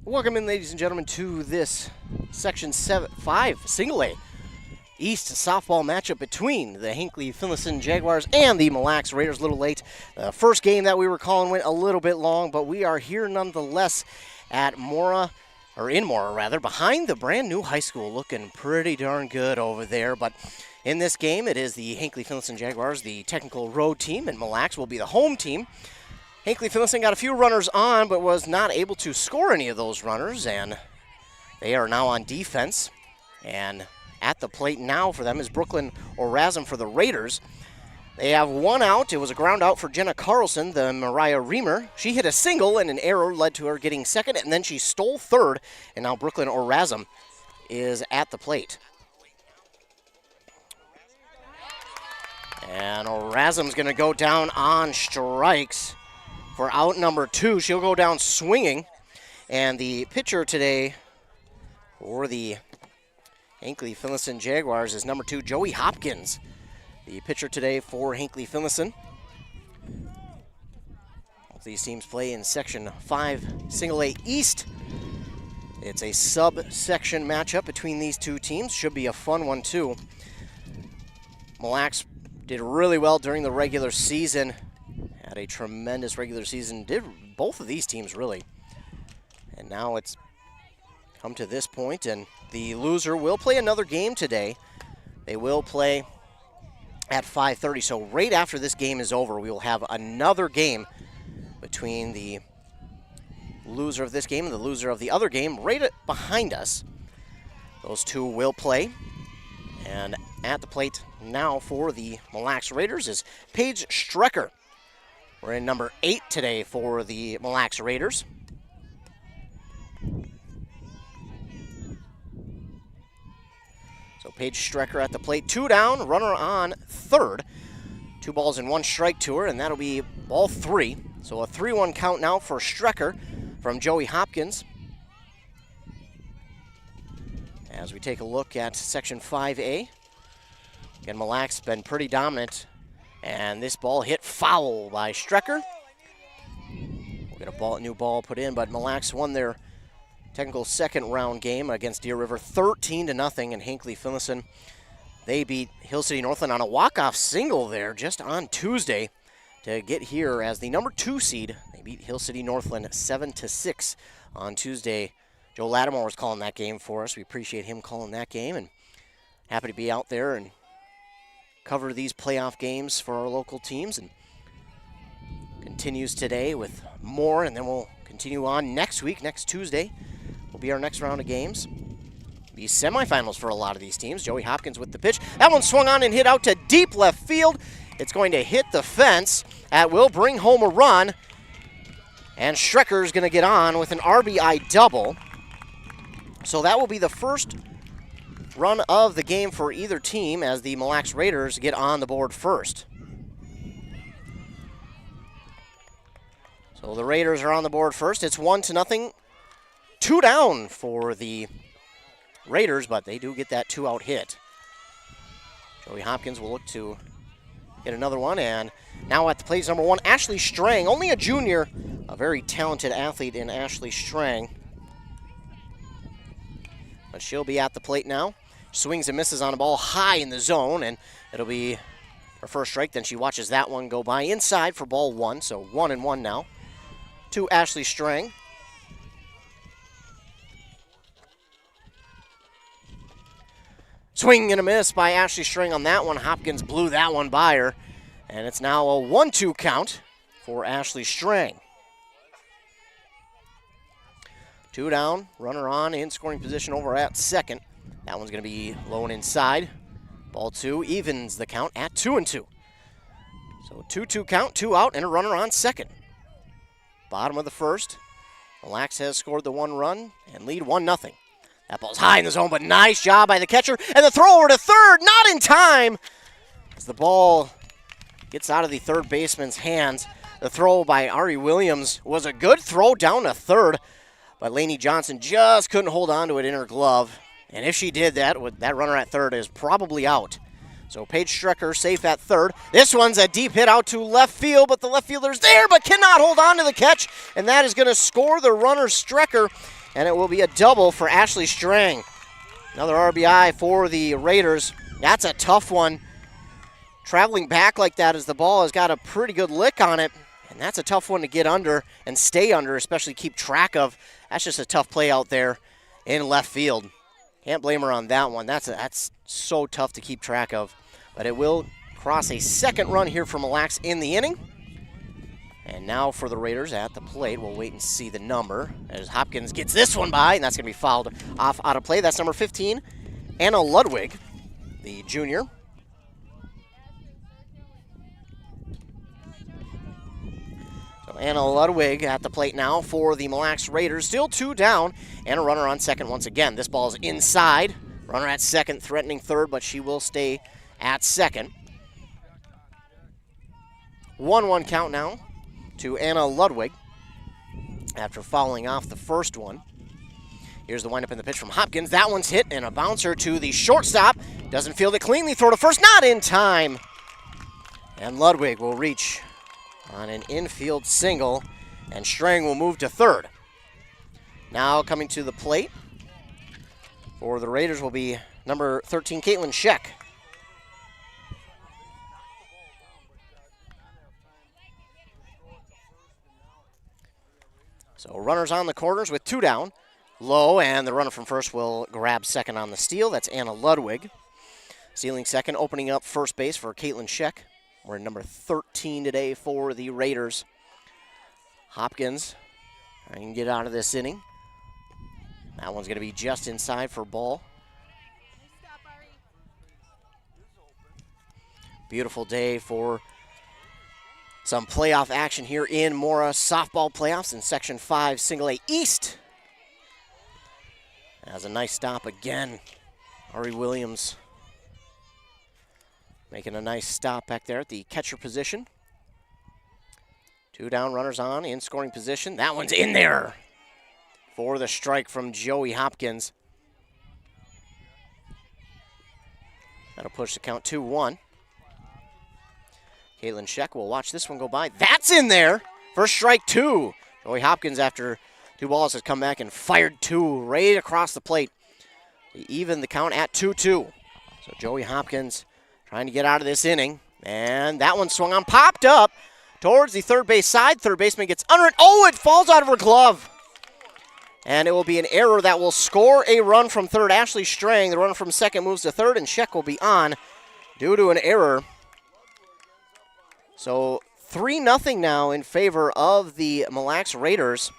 Welcome in, ladies and gentlemen, to this Section 5 Single A East softball matchup between the Hinckley-Finlayson Jaguars and the Mille Raiders. A little late. The first game that we were calling went a little bit long, but we are here nonetheless at in Mora, behind the brand new high school. Looking pretty darn good over there. But in this game, it is the Hinckley-Finlayson Jaguars, the technical road team, and Mille will be the home team. Hinckley-Finlayson got a few runners on, but was not able to score any of those runners, and they are now on defense. And at the plate now for them is Brooklyn Orazum for the Raiders. They have one out. It was a ground out for Jenna Carlson, the Mariah Reamer. She hit a single, and an error led to her getting second, and then she stole third, and now Brooklyn Orazum is at the plate. And Orazum's going to go down on strikes for out number 2. She'll go down swinging. And the pitcher today for the Hinckley-Finlayson Jaguars is number 2, Joey Hopkins. The pitcher today for Hinckley-Finlayson. Both these teams play in Section 5 Single A East. It's a subsection matchup between these two teams. Should be a fun one, too. Mille did really well during the regular season. Had a tremendous regular season. Did both of these teams, really. And now it's come to this point, and the loser will play another game today. They will play at 5:30. So right after this game is over, we will have another game between the loser of this game and the loser of the other game right behind us. Those two will play. And at the plate now for the Mille Raiders is Paige Strecker. We're in number 8 today for the Mille Raiders. So Paige Strecker at the plate. 2 down, runner on third. 2 balls and 1 strike to her, and that'll be ball 3. So a 3-1 count now for Strecker from Joey Hopkins. As we take a look at Section 5A. Again, Mille's been pretty dominant. And this ball hit foul by Strecker. We'll get a new ball put in, but Mille won their technical second round game against Deer River 13-0, and Hinckley-Finlayson, they beat Hill City Northland on a walk-off single there just on Tuesday to get here as the number 2 seed. They beat Hill City Northland 7-6 on Tuesday. Joe Lattimore was calling that game for us. We appreciate him calling that game, and happy to be out there and cover these playoff games for our local teams. And continues today with more, and then we'll continue on next week. Next Tuesday will be our next round of games. Be semifinals for a lot of these teams. Joey Hopkins with the pitch. That one swung on and hit out to deep left field. It's going to hit the fence. That will bring home a run. And Strecker's going to get on with an RBI double. So that will be the first run of the game for either team as the Mille Raiders get on the board first. So the Raiders are on the board first. It's 1-0. 2 down for the Raiders, but they do get that 2-out hit. Joey Hopkins will look to get another one, and now at the plate is number 1, Ashley Strang. Only a junior, a very talented athlete in Ashley Strang. But she'll be at the plate now. Swings and misses on a ball high in the zone, and it'll be her first strike. Then she watches that one go by inside for ball 1, so 1-1 now to Ashley Strang. Swing and a miss by Ashley Strang on that one. Hopkins blew that one by her, and it's now a 1-2 count for Ashley Strang. 2 down, runner on in scoring position over at second. That one's going to be low and inside. Ball 2 evens the count at 2-2. So 2-2 count, 2 out, and a runner on second. Bottom of the first. Mille has scored the 1 run and lead 1-0. That ball's high in the zone, but nice job by the catcher. And the throw over to third, not in time. As the ball gets out of the third baseman's hands. The throw by Ari Williams was a good throw down to third, but Lainey Johnson just couldn't hold on to it in her glove. And if she did that, that runner at third is probably out. So Paige Strecker safe at third. This one's a deep hit out to left field, but the left fielder's there but cannot hold on to the catch. And that is going to score the runner Strecker. and it will be a double for Ashley Strang. Another RBI for the Raiders. That's a tough one. Traveling back like that as the ball has got a pretty good lick on it, and that's a tough one to get under and stay under, especially keep track of. That's just a tough play out there in left field. Can't blame her on that one. That's so tough to keep track of. But it will cross a second run here for Mille Lacs in the inning. And now for the Raiders at the plate. We'll wait and see the number as Hopkins gets this one by, and that's going to be fouled off out of play. That's number 15, Anna Ludwig, the junior. So Anna Ludwig at the plate now for the Mille Lacs Raiders. Still 2 down, and a runner on second once again. This ball is inside. Runner at second, threatening third, but she will stay at second. 1-1 count now to Anna Ludwig after fouling off the first one. Here's the windup in the pitch from Hopkins. That one's hit, and a bouncer to the shortstop. Doesn't field it cleanly. Throw to first, not in time. And Ludwig will reach on an infield single, and Strang will move to third. Now coming to the plate for the Raiders will be number 13, Caitlin Scheck. So runners on the corners with 2 down. Low, and the runner from first will grab second on the steal. That's Anna Ludwig. Stealing second, opening up first base for Caitlin Scheck. We're at number 13 today for the Raiders. Hopkins trying to get out of this inning. That one's going to be just inside for ball. Beautiful day for some playoff action here in Mora softball playoffs in Section 5 Single A East. Has a nice stop again. Ari Williams making a nice stop back there at the catcher position. 2 down, runners on in scoring position. That one's in there for the strike from Joey Hopkins. That'll push the count 2-1. Caitlin Scheck will watch this one go by. That's in there for strike 2. Joey Hopkins, after 2 balls, has come back and fired 2 right across the plate. Even the count at 2-2. So Joey Hopkins trying to get out of this inning. And that one swung on, popped up towards the third base side. Third baseman gets under it. Oh, it falls out of her glove. And it will be an error that will score a run from third. Ashley Strang, the runner from second, moves to third, and Scheck will be on due to an error. So 3-0 now in favor of the Mille Lacs Raiders.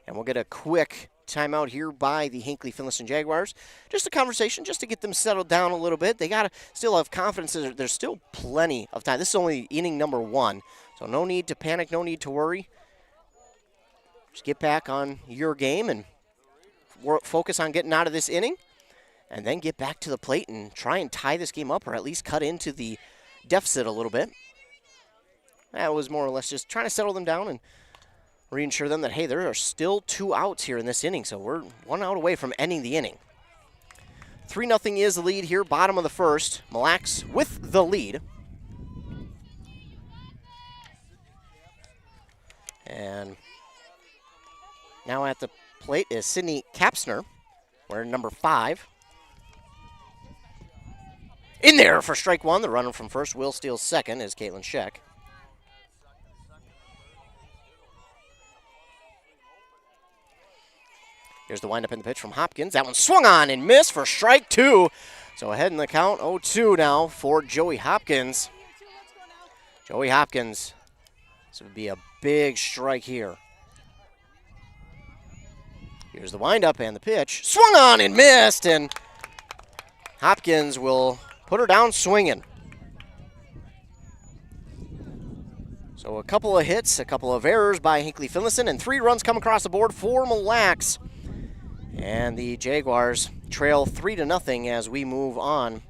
And we'll get a quick timeout here by the Hinckley-Finlayson Jaguars. Just a conversation, just to get them settled down a little bit. They got to still have confidence. There's still plenty of time. This is only inning number 1, so no need to panic, no need to worry. Just get back on your game and focus on getting out of this inning, and then get back to the plate and try and tie this game up, or at least cut into the deficit a little bit. That was more or less just trying to settle them down and reassure them that, hey, there are still 2 outs here in this inning, so we're 1 out away from ending the inning. 3-0 is the lead here, bottom of the first. Mille Lacs with the lead. And now at the plate is Sydney Kapsner, wearing number 5. In there for strike 1. The runner from first will steal second is Caitlin Scheck. Here's the windup in the pitch from Hopkins. That one swung on and missed for strike 2. So ahead in the count, 0-2 now for Joey Hopkins. Joey Hopkins, this would be a big strike here. Here's the windup and the pitch. Swung on and missed, and Hopkins will put her down swinging. So a couple of hits, a couple of errors by Hinckley-Finlayson, and 3 runs come across the board for Mille Lacs. And the Jaguars trail 3-0 as we move on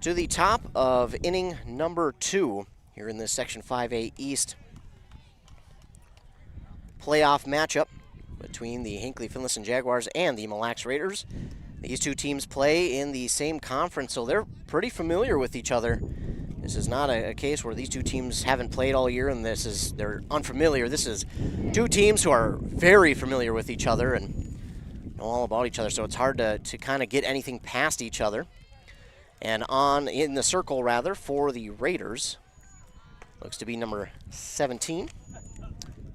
to the top of inning number 2 here in this Section 5A East playoff matchup between the Hinckley-Finlayson Jaguars and the Mille Lacs Raiders. These 2 teams play in the same conference, so they're pretty familiar with each other This is not a case where these two teams haven't played all year and they're unfamiliar. This is two teams who are very familiar with each other and know all about each other, so it's hard to kind of get anything past each other. And on in the circle, rather, for the Raiders, looks to be number 17.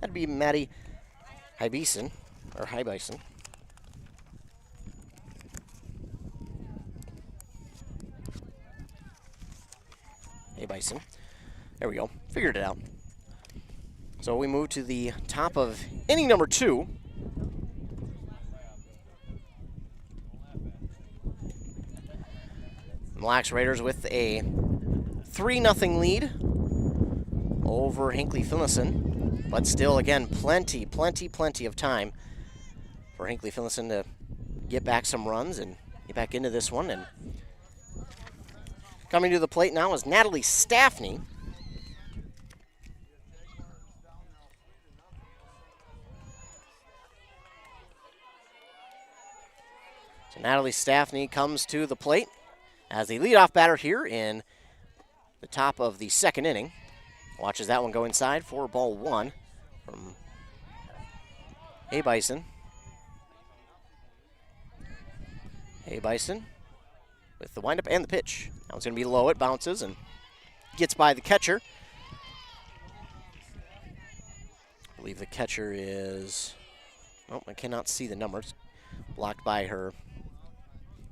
That'd be Maddie Hinckley-Finlayson, or Hinckley-Finlayson. Hinckley-Finlayson. There we go. Figured it out. So we move to the top of inning number 2. Mille Raiders with a 3-0 lead over Hinckley-Finlayson. But still, again, plenty of time for Hinckley-Finlayson to get back some runs and get back into this one. And coming to the plate now is Natalie Staffney. So Natalie Staffney comes to the plate as the leadoff batter here in the top of the 2nd inning. Watches that one go inside for ball 1 from Hinckley-Finlayson. Hinckley-Finlayson with the windup and the pitch. That one's going to be low. It bounces and gets by the catcher. I believe the catcher is, oh, I cannot see the numbers. Blocked by her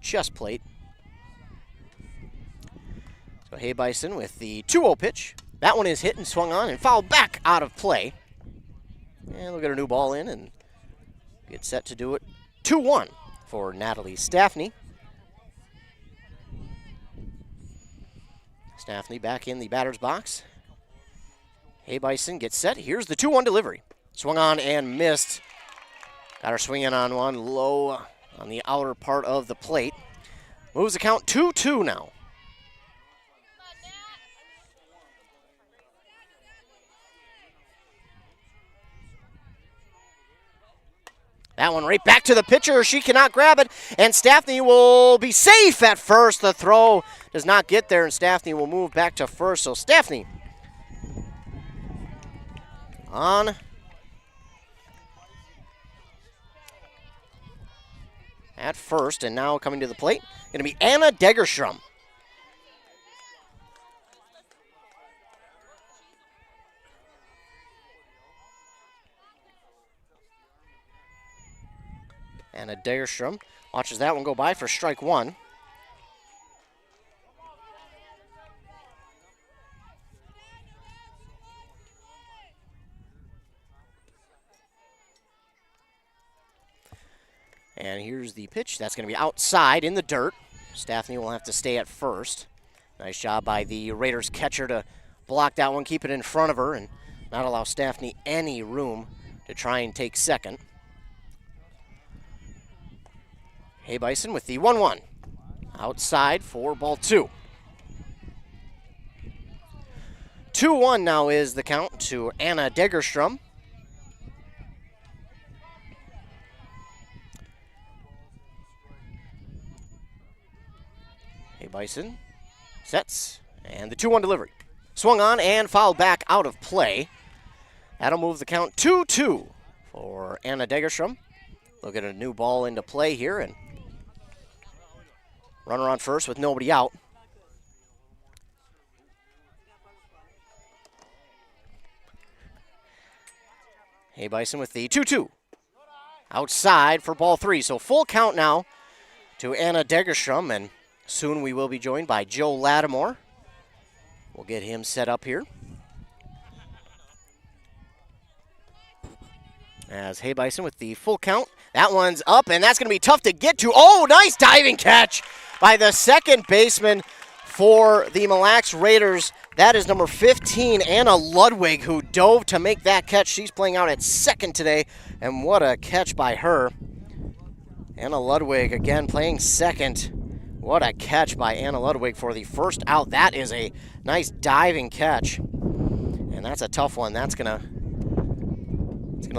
chest plate. So Hinckley-Finlayson with the 2-0 pitch. That one is hit and swung on and fouled back out of play. And they'll get a new ball in and get set to do it. 2-1 for Natalie Staffney. Staffney back in the batter's box. Hinckley-Finlayson gets set. Here's the 2-1 delivery. Swung on and missed. Got her swinging on one low on the outer part of the plate. Moves the count 2-2 now. That one right back to the pitcher. She cannot grab it, and Staffney will be safe at first. The throw does not get there, and Staffney will move back to first. So Staffney on at first, and now coming to the plate, going to be Anna Degerstrom. Anna Degerstrom watches that one go by for strike 1. And here's the pitch. That's going to be outside in the dirt. Staffney will have to stay at first. Nice job by the Raiders catcher to block that one, keep it in front of her, and not allow Staffney any room to try and take second. Hinckley-Finlayson with the 1-1. Outside for ball 2. 2-1 now is the count to Anna Degerstrom. Hinckley-Finlayson sets, and the 2-1 delivery. Swung on and fouled back out of play. That'll move the count 2-2 for Anna Degerstrom. They'll get a new ball into play here, and runner on first with nobody out. Hinckley-Finlayson with the 2-2. Outside for ball 3. So full count now to Anna Degerstrom, and soon we will be joined by Joe Lattimore. We'll get him set up here. As Hinckley-Finlayson with the full count. That one's up, and that's going to be tough to get to. Oh, nice diving catch by the second baseman for the Mille Raiders. That is number 15, Anna Ludwig, who dove to make that catch. She's playing out at second today, and what a catch by her. Anna Ludwig again playing second. What a catch by Anna Ludwig for the first out. That is a nice diving catch, and that's a tough one. It's gonna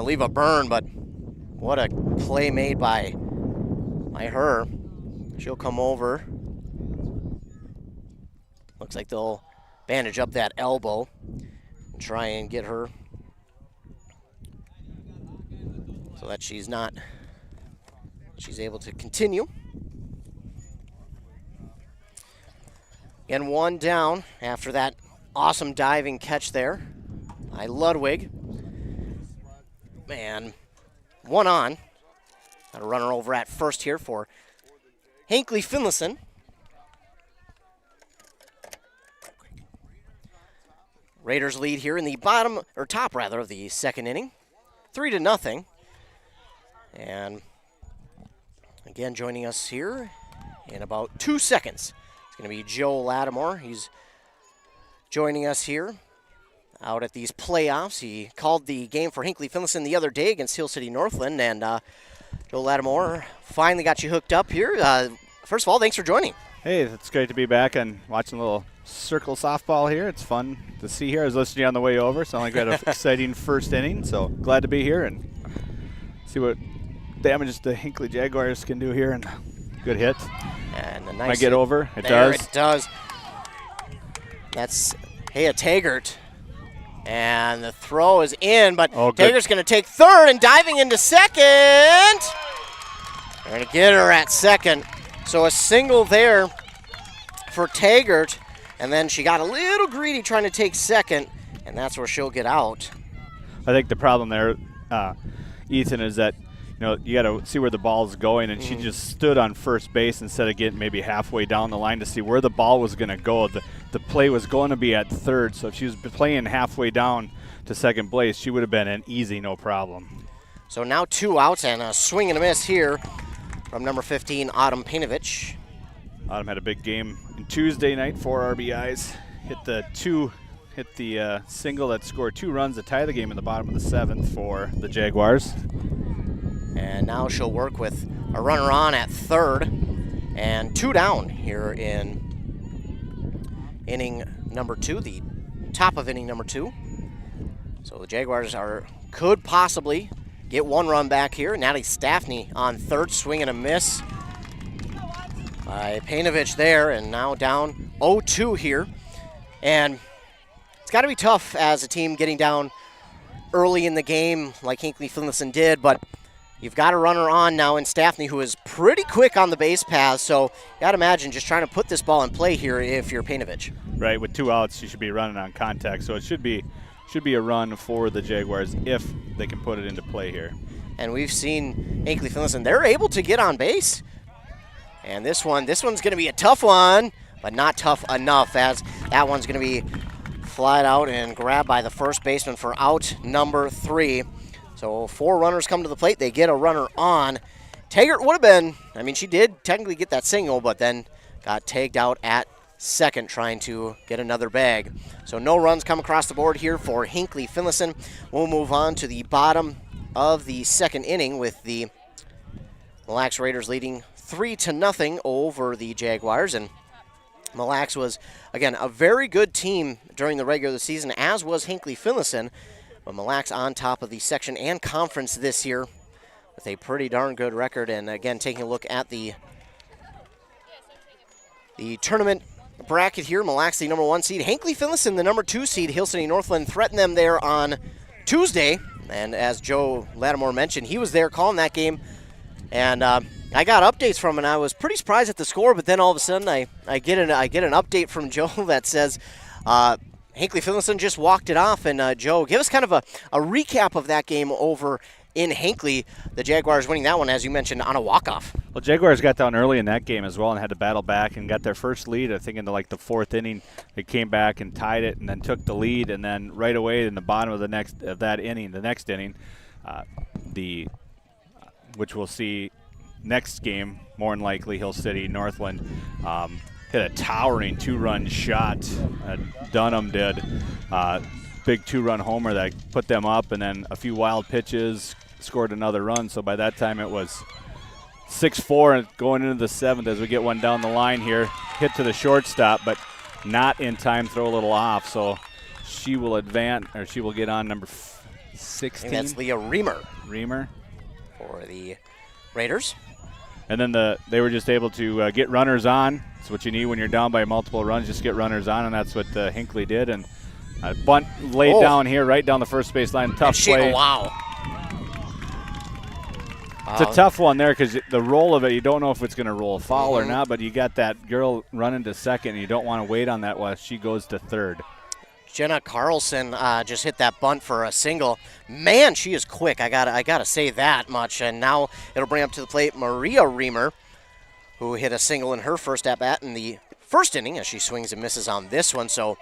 leave a burn, but what a play made by her. She'll come over. Looks like they'll bandage up that elbow and try and get her so that she's able to continue. And one down after that awesome diving catch there by Ludwig. And one on. Got a runner over at first here for Hinckley-Finlayson. Raiders lead here in the top of the second inning, 3-0. And again, joining us here in about 2 seconds, it's going to be Joe Lattimore. He's joining us here out at these playoffs. He called the game for Hinckley-Finlayson the other day against Hill City Northland, and Joe Lattimore finally got you hooked up here. First of all, thanks for joining. Hey, it's great to be back and watching a little circle softball here. It's fun to see here. I was listening to you on the way over. Sounded like we had an exciting first inning, so glad to be here and see what damage the Hinckley Jaguars can do here. And good hit. And a nice might get over. It there, does. It does. That's Hea Taggart. And the throw is in, but Taggart's going to take third and diving into second. They're going to get her at second. So a single there for Taggart, and then she got a little greedy trying to take second, and that's where she'll get out. I think the problem there, Ethan, is that you got to see where the ball's going, and she just stood on first base instead of getting maybe halfway down the line to see where the ball was going to go. The play was going to be at third, so if she was playing halfway down to second base, she would have been an easy, no problem. So now 2 outs and a swing and a miss here from number 15, Autumn Painovich. Autumn had a big game on Tuesday night, 4 RBIs. Hit the single that scored 2 runs to tie the game in the bottom of the 7th for the Jaguars. And now she'll work with a runner on at third and 2 down here in inning number 2, the top of inning number 2. So the Jaguars could possibly get 1 run back here. Natalie Staffney on third, swing and a miss by Painovich there, and now down 0-2 here. And it's got to be tough as a team getting down early in the game like Hinckley-Finlayson did, but you've got a runner on now in Staffney, who is pretty quick on the base paths, so you got to imagine just trying to put this ball in play here if you're Painovich. Right, with 2 outs, you should be running on contact, so it should be a run for the Jaguars if they can put it into play here. And we've seen Hinckley-Finlayson, they're able to get on base. And this one's going to be a tough one, but not tough enough, as that one's going to be flied out and grabbed by the first baseman for out number 3. So 4 runners come to the plate. They get a runner on. Taggart would have been, she did technically get that single, but then got tagged out at second trying to get another bag. So no runs come across the board here for Hinckley-Finlayson. We'll move on to the bottom of the second inning with the Mille Lacs Raiders leading 3-0 over the Jaguars. And Mille Lacs was, again, a very good team during the regular season, as was Hinckley-Finlayson. But Mille Lacs on top of the section and conference this year with a pretty darn good record. And again, taking a look at the tournament bracket here, Mille Lacs the number 1 seed, Hinckley-Finlayson the number 2 seed. Hill City Northland threatened them there on Tuesday. And as Joe Lattimore mentioned, he was there calling that game. And I got updates from him, and I was pretty surprised at the score. But then all of a sudden, I get an update from Joe that says Hinckley-Finlayson just walked it off. And Joe, give us kind of a recap of that game over in Hinckley. The Jaguars winning that one, as you mentioned, on a walk-off. Well, Jaguars got down early in that game as well and had to battle back and got their first lead. I think into the 4th inning, they came back and tied it and then took the lead. And then right away in the bottom of the next inning, which we'll see next game, more than likely Hill City Northland hit a towering 2-run shot. Dunham did. Big 2-run homer that put them up, and then a few wild pitches, scored another run. So by that time it was 6-4 and going into the 7th as we get one down the line here. Hit to the shortstop, but not in time, throw a little off. So she will advance, or she will get on number 16. And that's Leah Reamer. Reamer. For the Raiders. And then they were just able to get runners on, That's what you need when you're down by multiple runs. Just get runners on, and that's what Hinckley did. And a bunt laid down here, right down the first base line. Tough play. Wow. It's a tough one there because the roll of it, you don't know if it's going to roll foul or not, but you got that girl running to second, and you don't want to wait on that while she goes to third. Jenna Carlson just hit that bunt for a single. Man, she is quick. I gotta say that much. And now it'll bring up to the plate Maria Reamer, who hit a single in her first at-bat in the first inning as she swings and misses on this one. So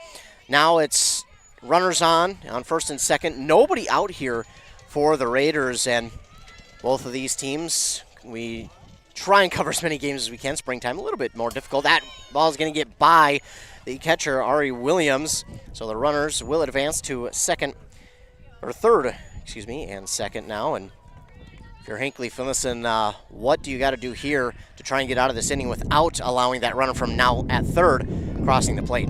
now it's runners on first and second. Nobody out here for the Raiders, and both of these teams, we try and cover as many games as we can. Springtime, a little bit more difficult. That ball is going to get by the catcher, Ari Williams. So the runners will advance to third, and second now. And if you're Hinckley-Finlayson, what do you got to do here to try and get out of this inning without allowing that runner from now at third crossing the plate?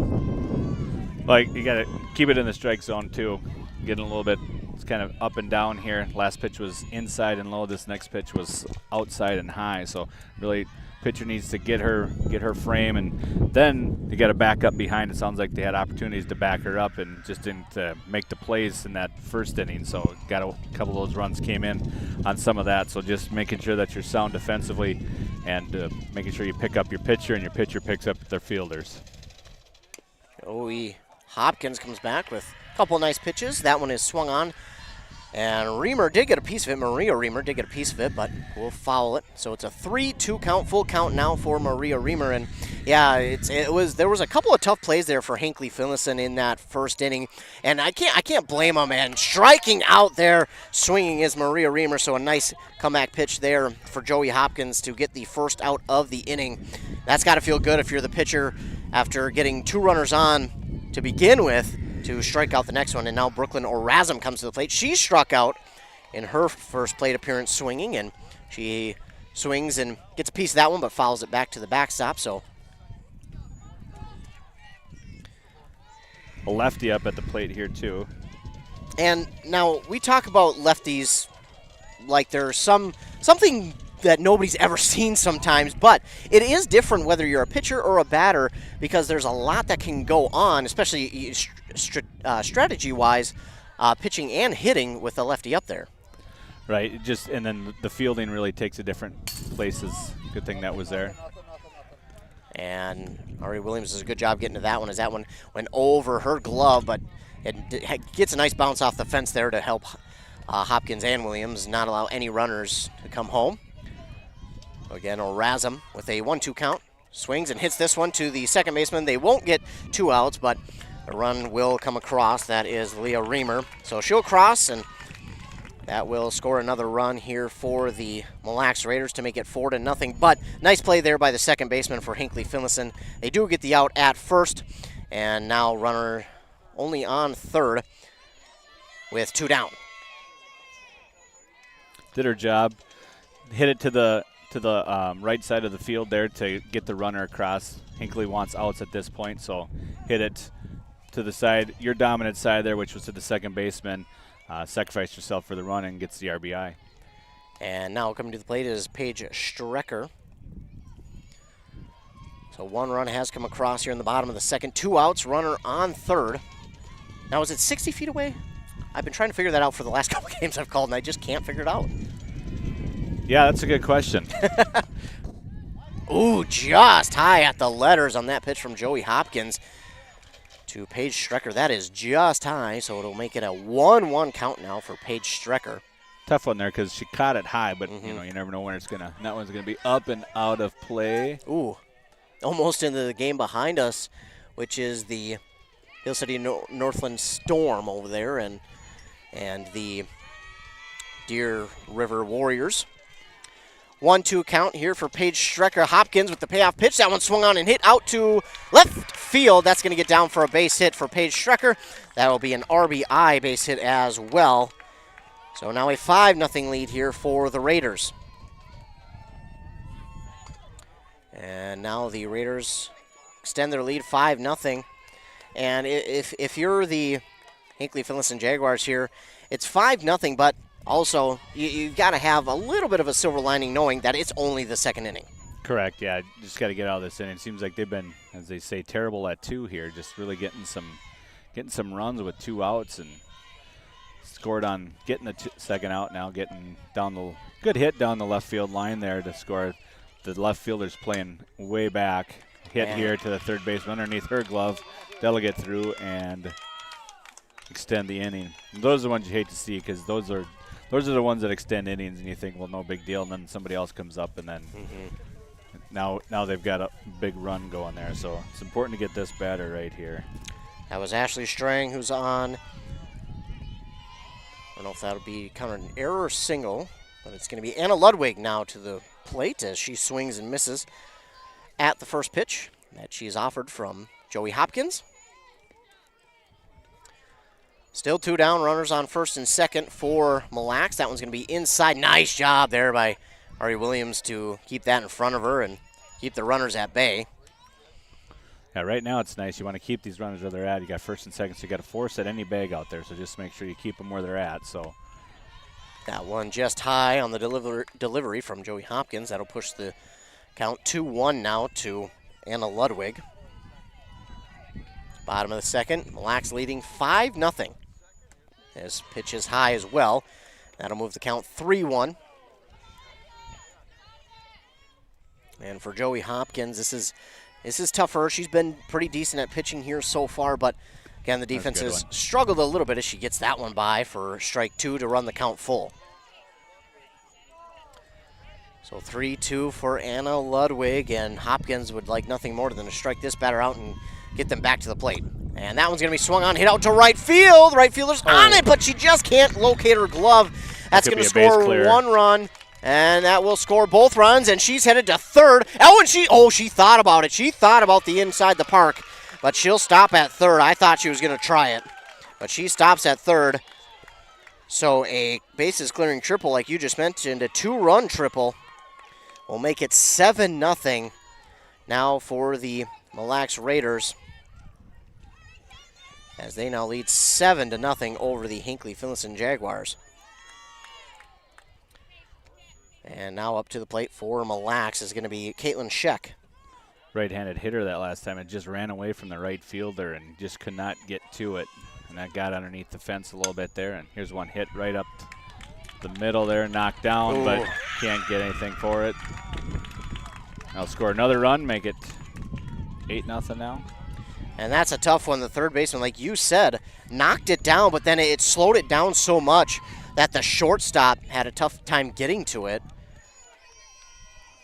Like, you got to keep it in the strike zone, too. Getting a little bit, it's kind of up and down here. Last pitch was inside and low. This next pitch was outside and high. So really, pitcher needs to get her frame, and then you got to back up behind. It sounds like they had opportunities to back her up and just didn't make the plays in that first inning. So got a couple of those runs came in on some of that. So just making sure that you're sound defensively and making sure you pick up your pitcher and your pitcher picks up their fielders. Joey Hopkins comes back with a couple of nice pitches. That one is swung on. And Reamer did get a piece of it. Maria Reamer did get a piece of it, but we'll foul it. So it's a 3-2 count, full count now for Maria Reamer. And yeah, there was a couple of tough plays there for Hinckley-Finlayson in that first inning, and I can't blame him. And striking out there, swinging is Maria Reamer. So a nice comeback pitch there for Joey Hopkins to get the first out of the inning. That's got to feel good if you're the pitcher after getting two runners on to begin with, to strike out the next one. And now Brooklyn Orazum comes to the plate. She struck out in her first plate appearance swinging, and she swings and gets a piece of that one but fouls it back to the backstop. So a lefty up at the plate here too. And now we talk about lefties like there's something that nobody's ever seen sometimes, but it is different whether you're a pitcher or a batter, because there's a lot that can go on, especially strategy-wise, pitching and hitting with a lefty up there. Right, and then the fielding really takes a different places. Good thing that was there. And Ari Williams does a good job getting to that one, as that one went over her glove, but it gets a nice bounce off the fence there to help Hopkins and Williams not allow any runners to come home. Again, Orazum with a 1-2 count, swings and hits this one to the second baseman. They won't get two outs, but a run will come across. That is Leah Reamer. So she'll cross, and that will score another run here for the Mille Raiders to make it 4-0. But nice play there by the second baseman for Hinckley-Finlayson. They do get the out at first, and now runner only on third with two down. Did her job. Hit it to the right side of the field there to get the runner across. Hinckley wants outs at this point, so hit it to the side, your dominant side there, which was to the second baseman. Sacrifice yourself for the run and gets the RBI. And now coming to the plate is Paige Strecker. So one run has come across here in the bottom of the second. Two outs, runner on third. Now, is it 60 feet away? I've been trying to figure that out for the last couple games I've called, and I just can't figure it out. Yeah, that's a good question. Ooh, just high at the letters on that pitch from Joey Hopkins to Paige Strecker. That is just high, so it'll make it a 1-1 count now for Paige Strecker. Tough one there because she caught it high, but you never know when it's gonna. That one's gonna be up and out of play. Ooh, almost into the game behind us, which is the Hill City Northland Storm over there, and the Deer River Warriors. 1-2 count here for Paige Strecker. Hopkins with the payoff pitch. That one swung on and hit out to left field. That's going to get down for a base hit for Paige Strecker. That will be an RBI base hit as well. So now a 5-0 lead here for the Raiders. And now the Raiders extend their lead 5-0. And if you're the Hinckley-Finlayson Jaguars here, it's 5-0, but also, you've got to have a little bit of a silver lining knowing that it's only the second inning. Correct, yeah. Just got to get out of this inning. It seems like they've been, as they say, terrible at 2 here. Just really getting some runs with 2 outs and scored on getting the second out now, getting down the good hit down the left field line there to score. The left fielder's playing way back. Hit here to the third baseman underneath her glove. That'll get through and extend the inning. And those are the ones you hate to see because those are the ones that extend innings and you think, well, no big deal, and then somebody else comes up and then now they've got a big run going there. So it's important to get this batter right here. That was Ashley Strang who's on. I don't know if that'll be kind of an error or single, but it's going to be Anna Ludwig now to the plate as she swings and misses at the first pitch that she's offered from Joey Hopkins. Still 2 down, runners on first and second for Mille Lacs. That one's going to be inside. Nice job there by Ari Williams to keep that in front of her and keep the runners at bay. Yeah, right now it's nice. You want to keep these runners where they're at. You got first and second, so you got to force at any bag out there. So just make sure you keep them where they're at. So that one just high on the delivery from Joey Hopkins. That'll push the count 2-1 now to Anna Ludwig. Bottom of the second, Mille Lacs leading 5-0. This pitch is high as well. That'll move the count 3-1. And for Joey Hopkins, this is tougher. She's been pretty decent at pitching here so far, but again, the defense has struggled a little bit as she gets that one by for strike 2 to run the count full. So 3-2 for Anna Ludwig, and Hopkins would like nothing more than to strike this batter out and get them back to the plate. And that one's going to be swung on, hit out to right field. Right fielder's on it, but she just can't locate her glove. That's going to score 1 run. And that will score both runs, and she's headed to third. Oh, and she thought about it. She thought about the inside the park, but she'll stop at third. I thought she was going to try it, but she stops at third. So a bases clearing triple, like you just mentioned, a 2-run triple will make it 7-0 now for the Mille Lacs Raiders, as they now lead 7-0 over the Hinckley-Finlayson Jaguars. And now up to the plate for Mille Lacs is going to be Caitlin Scheck. Right-handed hitter that last time. It just ran away from the right fielder and just could not get to it. And that got underneath the fence a little bit there. And here's one hit right up the middle there, knocked down, but can't get anything for it. I'll score another run, make it 8-0 now. And that's a tough one. The third baseman, like you said, knocked it down, but then it slowed it down so much that the shortstop had a tough time getting to it.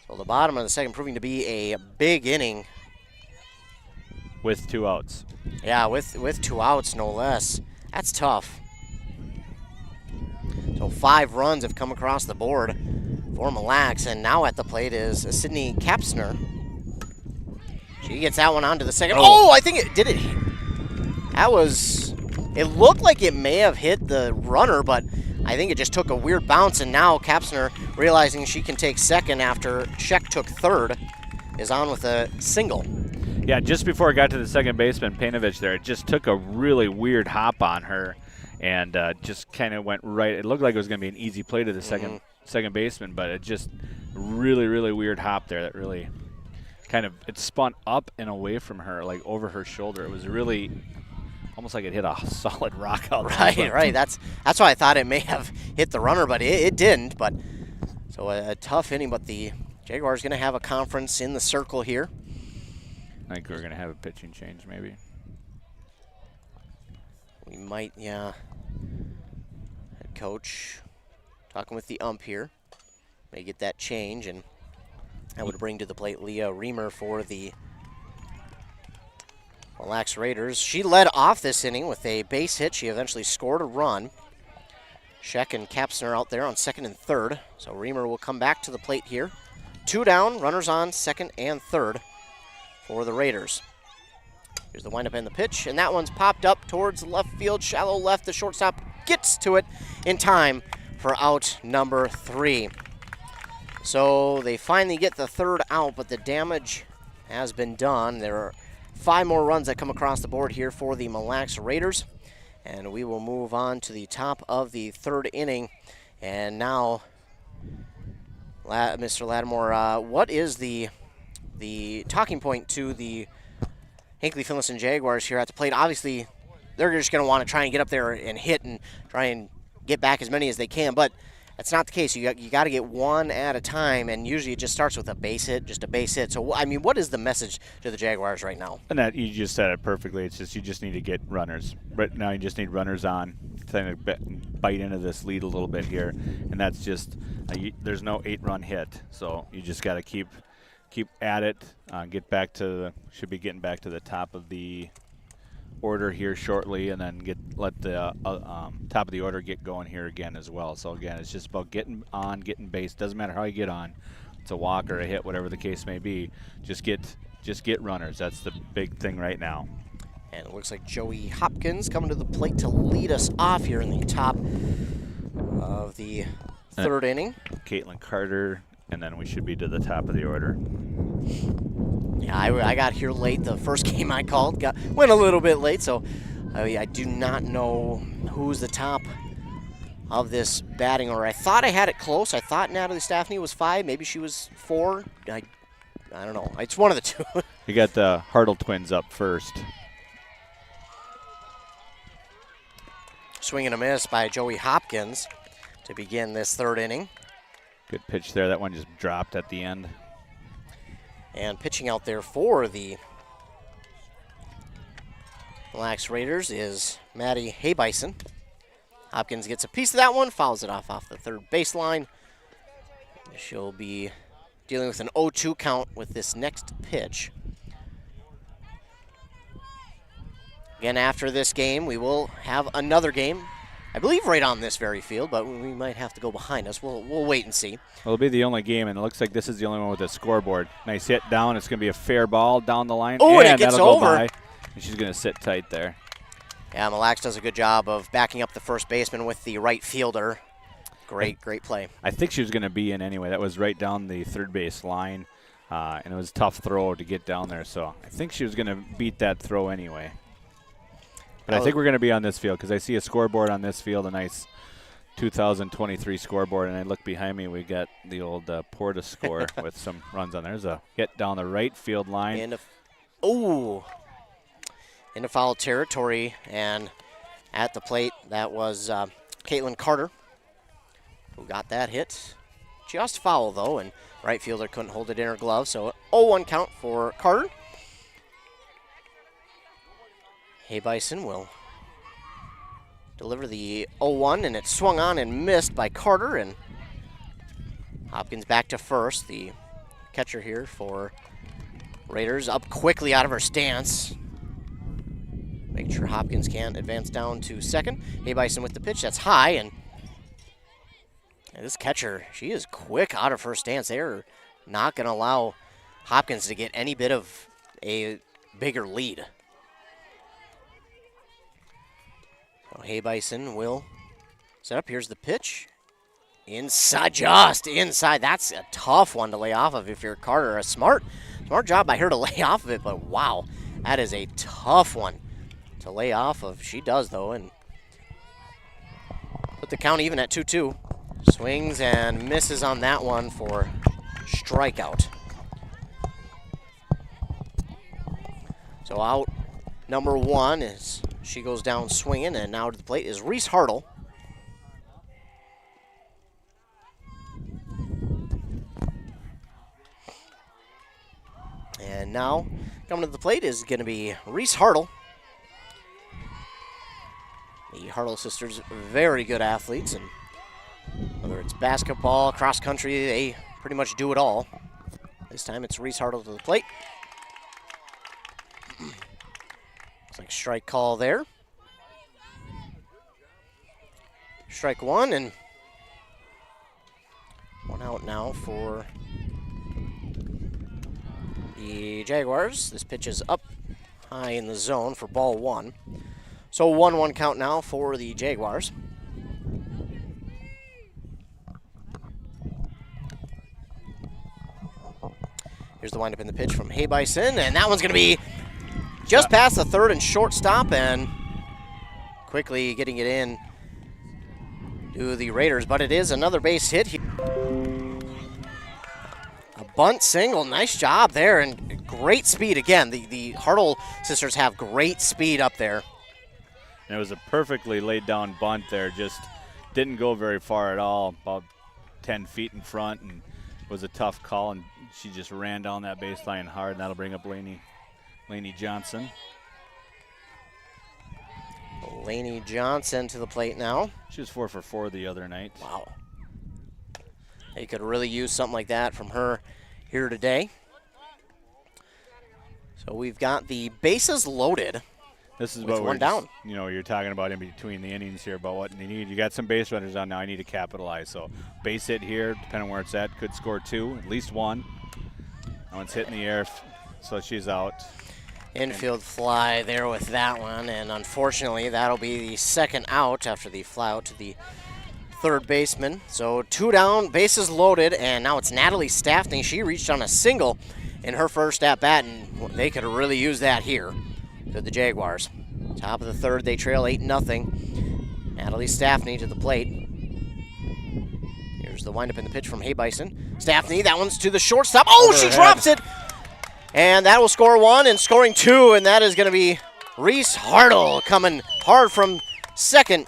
So the bottom of the second proving to be a big inning. With 2 outs. Yeah, with 2 outs, no less. That's tough. So 5 runs have come across the board for Mille Lacs, and now at the plate is Sydney Kapsner. She gets that one onto the second. Oh, I think it did it. It looked like it may have hit the runner, but I think it just took a weird bounce, and now Kapsner, realizing she can take second after Scheck took third, is on with a single. Yeah, just before it got to the second baseman, Painovich there, it just took a really weird hop on her and just kind of went right. It looked like it was going to be an easy play to the second baseman, but it just really, really weird hop there that really kind of, it spun up and away from her, like over her shoulder. It was really almost like it hit a solid rock out there. Right. That's why I thought it may have hit the runner, but it didn't. But so a tough inning, but the Jaguars going to have a conference in the circle here. I think we're going to have a pitching change maybe. We might, yeah. Head coach talking with the ump here. May get that change, and that would bring to the plate Leah Reamer for the Mille Lacs Raiders. She led off this inning with a base hit. She eventually scored a run. Scheck and Kapsner out there on second and third. So Reamer will come back to the plate here. 2 down, runners on second and third for the Raiders. Here's the windup and the pitch, and that one's popped up towards left field, shallow left. The shortstop gets to it in time for out number 3. So they finally get the third out, but the damage has been done. There are 5 more runs that come across the board here for the Mille Lacs Raiders. And we will move on to the top of the third inning. And now Mr. Lattimore, what is the talking point to the Hinckley-Finlayson Jaguars here at the plate? Obviously, they're just going to want to try and get up there and hit and try and get back as many as they can, but that's not the case. You got to get one at a time, and usually it just starts with a base hit, just a base hit. So, I mean, what is the message to the Jaguars right now? And that, you just said it perfectly. It's just you just need to get runners. Right now you just need runners on, trying to bite into this lead a little bit here, and that's just there's no 8-run hit, so you just got to keep at it. Get back to should be getting back to the top of the order here shortly, and then let the top of the order get going here again as well. So again, it's just about getting on, getting base. Doesn't matter how you get on. It's a walk or a hit, whatever the case may be. Just get runners. That's the big thing right now. And it looks like Joey Hopkins coming to the plate to lead us off here in the top of the third inning. Caitlin Carter, and then we should be to the top of the order. Yeah, I got here late. The first game I called went a little bit late, so I do not know who's the top of this batting order. I thought I had it close. I thought Natalie Staffney was 5. Maybe she was 4. I don't know. It's one of the two. You got the Hartle twins up first. Swing and a miss by Joey Hopkins to begin this third inning. Good pitch there. That one just dropped at the end. And pitching out there for the Mille Raiders is Maddie Haybison. Hopkins gets a piece of that one, fouls it off the third baseline. She'll be dealing with an 0-2 count with this next pitch. Again, after this game, we will have another game, I believe right on this very field, but we might have to go behind us. We'll wait and see. Well, it'll be the only game, and it looks like this is the only one with a scoreboard. Nice hit down. It's going to be a fair ball down the line. Oh, and it gets over. Go by, and she's going to sit tight there. Yeah, Mille does a good job of backing up the first baseman with the right fielder. Great play. I think she was going to be in anyway. That was right down the third base line, and it was a tough throw to get down there. So I think she was going to beat that throw anyway. But I think we're going to be on this field because I see a scoreboard on this field, a nice 2023 scoreboard, and I look behind me. We got the old Porta score with some runs on there. There's a hit down the right field line. Into foul territory, and at the plate, that was Caitlin Carter who got that hit. Just foul, though, and right fielder couldn't hold it in her glove, so 0-1 count for Carter. Haybison will deliver the 0-1, and it's swung on and missed by Carter, and Hopkins back to first. The catcher here for Raiders up quickly out of her stance. Make sure Hopkins can't advance down to second. Haybison with the pitch, that's high, and this catcher, she is quick out of her stance. They're not going to allow Hopkins to get any bit of a bigger lead. Well, Haybison will set up. Here's the pitch. Inside, just inside. That's a tough one to lay off of if you're Carter. A smart job by her to lay off of it, but wow, that is a tough one to lay off of. She does, though, and put the count even at 2-2. Swings and misses on that one for strikeout. So out number 1 is she goes down swinging, and now to the plate is Reese Hartle. And now coming to the plate is going to be Reese Hartle. The Hartle sisters, very good athletes, and whether it's basketball, cross country, they pretty much do it all. This time it's Reese Hartle to the plate. Looks like strike call there. Strike 1, and 1 out now for the Jaguars. This pitch is up high in the zone for ball 1. So 1-1 count now for the Jaguars. Here's the windup in the pitch from Haybison, and that one's going to be just past the third and shortstop, and quickly getting it in to the Raiders, but it is another base hit here. bunt single. Nice job there, and great speed. Again, the Hartle sisters have great speed up there. And it was a perfectly laid down bunt there. Just didn't go very far at all, about 10 feet in front, and it was a tough call, and she just ran down that baseline hard, and that'll bring up Lainey Johnson. Lainey Johnson to the plate now. She was 4 for 4 the other night. Wow. They could really use something like that from her here today. So we've got the bases loaded. This is with what one down. You know, you're talking about in between the innings here about what you need. You got some base runners on now. I need to capitalize. So base hit here, depending on where it's at, could score 2, at least 1. That one's hit in the air, so she's out. Infield fly there with that one, and unfortunately that'll be the second out after the fly out to the third baseman. So 2 down, bases loaded, and now it's Natalie Staffney. She reached on a single in her first at bat, and they could really use that here. To the Jaguars. Top of the third, they trail 8-0. Natalie Staffney to the plate. Here's the windup in the pitch from Hay Bison. Staffney, that one's to the shortstop. Oh, she drops it! And that will score 1, and scoring 2, and that is going to be Reese Hartle coming hard from second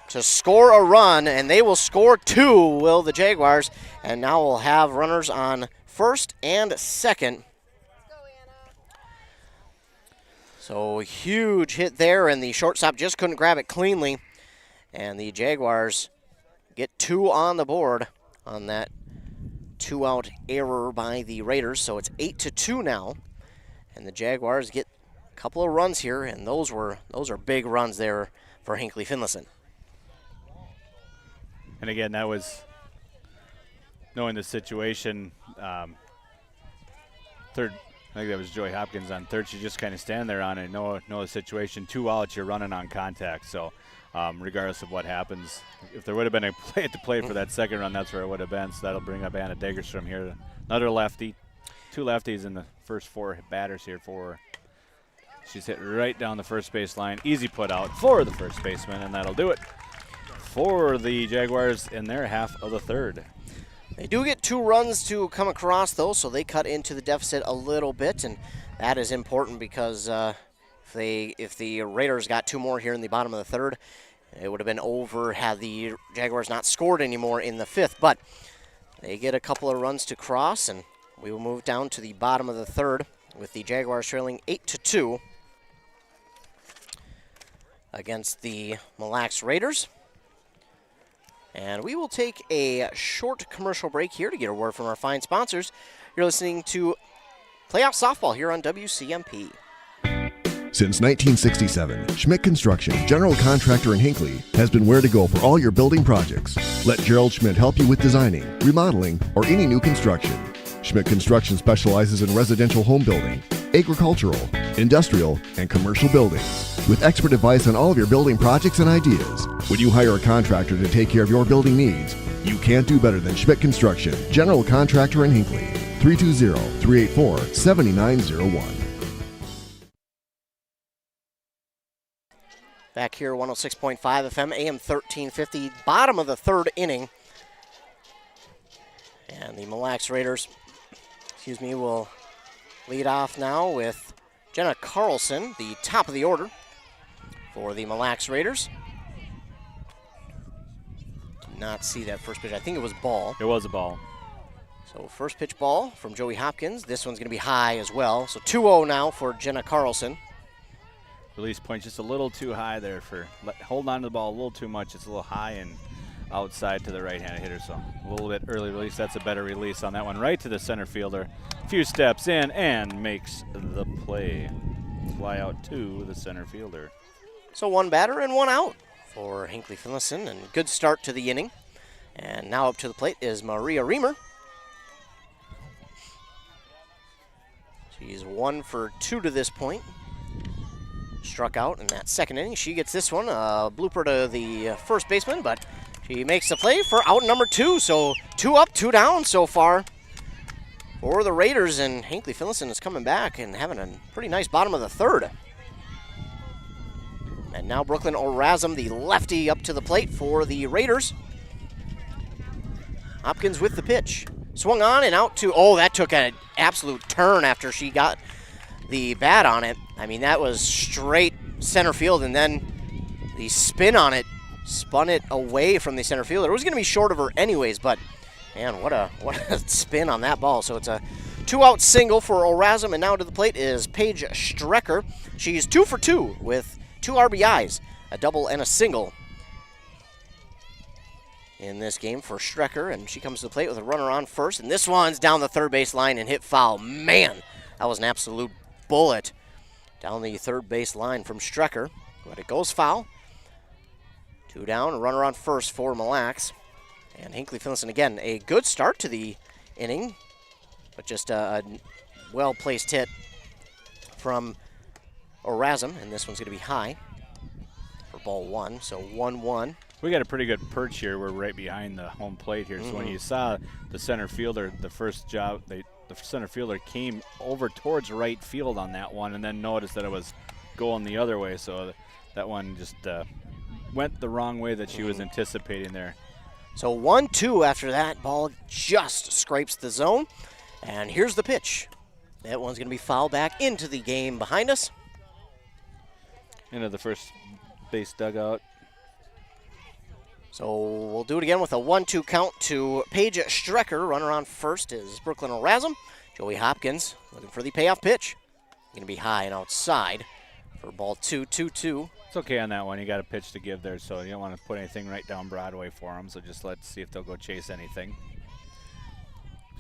to score a run, and they will score 2, will the Jaguars, and now we'll have runners on first and second. So huge hit there, and the shortstop just couldn't grab it cleanly. And the Jaguars get 2 on the board on that 2-out error by the Raiders. So it's 8-2 now. And the Jaguars get a couple of runs here, and those are big runs there for Hinckley-Finlayson. And again, that was knowing the situation. Third. I think that was Joy Hopkins on third. She just kind of stand there on it, know the situation. 2 outs, you're running on contact. So regardless of what happens, if there would have been a play at the plate for that second run, that's where it would have been. So that'll bring up Anna Degerstrom here. Another lefty. 2 lefties in the first 4 batters here for her. She's hit right down the first base line. Easy put out for the first baseman, and that'll do it for the Jaguars in their half of the third. They do get 2 runs to come across, though, so they cut into the deficit a little bit, and that is important because if the Raiders got 2 more here in the bottom of the third, it would have been over had the Jaguars not scored anymore in the 5th. But they get a couple of runs to cross, and we will move down to the bottom of the third with the Jaguars trailing 8-2 against the Mille Raiders. And we will take a short commercial break here to get a word from our fine sponsors. You're listening to Playoff Softball here on WCMP. Since 1967, Schmidt Construction, general contractor in Hinckley, has been where to go for all your building projects. Let Gerald Schmidt help you with designing, remodeling, or any new construction. Schmidt Construction specializes in residential home building, agricultural, industrial, and commercial buildings. With expert advice on all of your building projects and ideas. When you hire a contractor to take care of your building needs, you can't do better than Schmidt Construction, general contractor in Hinckley. 320-384-7901. Back here, 106.5 FM, AM 1350, bottom of the third inning. And the Mille Raiders, will lead off now with Jenna Carlson, the top of the order for the Mille Raiders. Did not see that first pitch. I think it was ball. It was a ball. So first pitch ball from Joey Hopkins. This one's going to be high as well. So 2-0 now for Jenna Carlson. Release point just a little too high there for holding on to the ball a little too much. It's a little high and outside to the right-handed hitter, so a little bit early release. That's a better release on that one. Right to the center fielder. A few steps in and makes the play. Fly out to the center fielder. So 1 batter and 1 out for Hinckley-Finlayson, and good start to the inning. And now up to the plate is Maria Reamer. She's 1 for 2 to this point. Struck out in that second inning. She gets this one, a blooper to the first baseman, but she makes the play for out number 2. So 2 up, 2 down so far for the Raiders, and Hinckley-Finlayson is coming back and having a pretty nice bottom of the third. And now Brooklyn Orazum, the lefty, up to the plate for the Raiders. Hopkins with the pitch. Swung on and out to, oh, that took an absolute turn after she got the bat on it. I mean, that was straight center field, and then the spin on it spun it away from the center fielder. It was going to be short of her anyways, but man, what a spin on that ball. So it's a 2-out single for Erasm, and now to the plate is Paige Strecker. She's 2 for 2 with 2 RBIs, a double and a single in this game for Strecker, and she comes to the plate with a runner on first, and this one's down the third base line and hit foul. Man, that was an absolute bullet down the third base line from Strecker, but it goes foul. 2 down, runner on first for Mille. And Hinckley-Finlayson, again, a good start to the inning, but just a well-placed hit from Erasm, and this one's going to be high for ball 1, so 1-1. We got a pretty good perch here. We're right behind the home plate here. So when you saw the center fielder, the center fielder came over towards right field on that one, and then noticed that it was going the other way. So that one just went the wrong way that she was anticipating there. So 1-2 after that. Ball just scrapes the zone. And here's the pitch. That one's going to be fouled back into the game behind us. Into the first base dugout. So we'll do it again with a 1-2 count to Paige Strecker. Runner on first is Brooklyn Erasm. Joey Hopkins looking for the payoff pitch. Going to be high and outside for ball 2, 2-2. It's okay on that one. You got a pitch to give there, so you don't want to put anything right down Broadway for them. So just let's see if they'll go chase anything.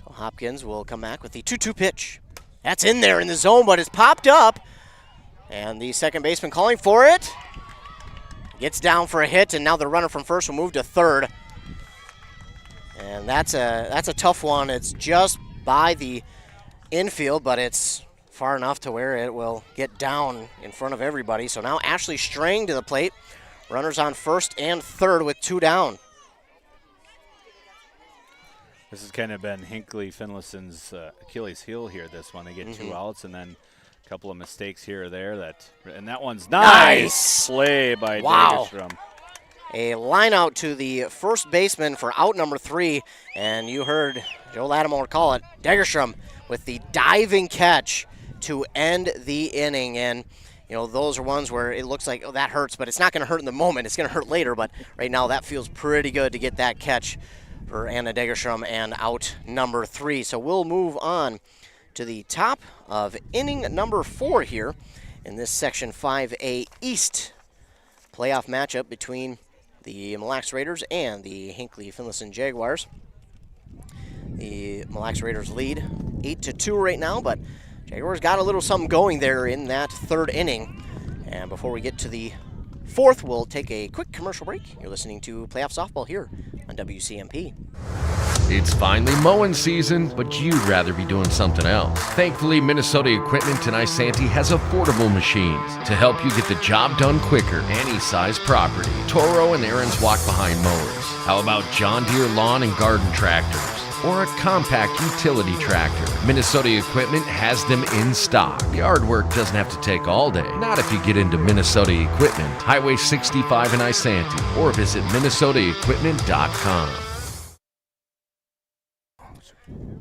So Hopkins will come back with the 2-2 pitch. That's in there in the zone, but it's popped up. And the second baseman calling for it. Gets down for a hit, and now the runner from first will move to third. And that's a tough one. It's just by the infield, but it's far enough to where it will get down in front of everybody. So now Ashley Strang to the plate. Runners on first and third with 2 down. This has kind of been Hinckley-Finlayson's Achilles heel here, this one. They get 2 outs, and then a couple of mistakes here or there. And that one's nice. Play by Dagerstrom. A line out to the first baseman for out number 3, and you heard Joe Lattimore call it. Dagerstrom with the diving catch to end the inning. And, you know, those are ones where it looks like, oh, that hurts, but it's not going to hurt in the moment. It's going to hurt later, but right now that feels pretty good to get that catch for Anna Dagerstrom and out number 3. So we'll move on to the top of inning number 4 here in this Section 5A East playoff matchup between the Mille Raiders and the Hinckley-Finlayson Jaguars. The Mille Raiders lead 8-2 right now, but Jaguars got a little something going there in that third inning. And before we get to the fourth, we'll take a quick commercial break. You're listening to Playoff Softball here on WCMP. It's finally mowing season, but you'd rather be doing something else. Thankfully, Minnesota Equipment in Isanti has affordable machines to help you get the job done quicker, any size property. Toro and Aaron's walk-behind mowers. How about John Deere lawn and garden tractors? Or a compact utility tractor? Minnesota Equipment has them in stock. Yard work doesn't have to take all day. Not if you get into Minnesota Equipment, Highway 65 in Isanti, or visit minnesotaequipment.com.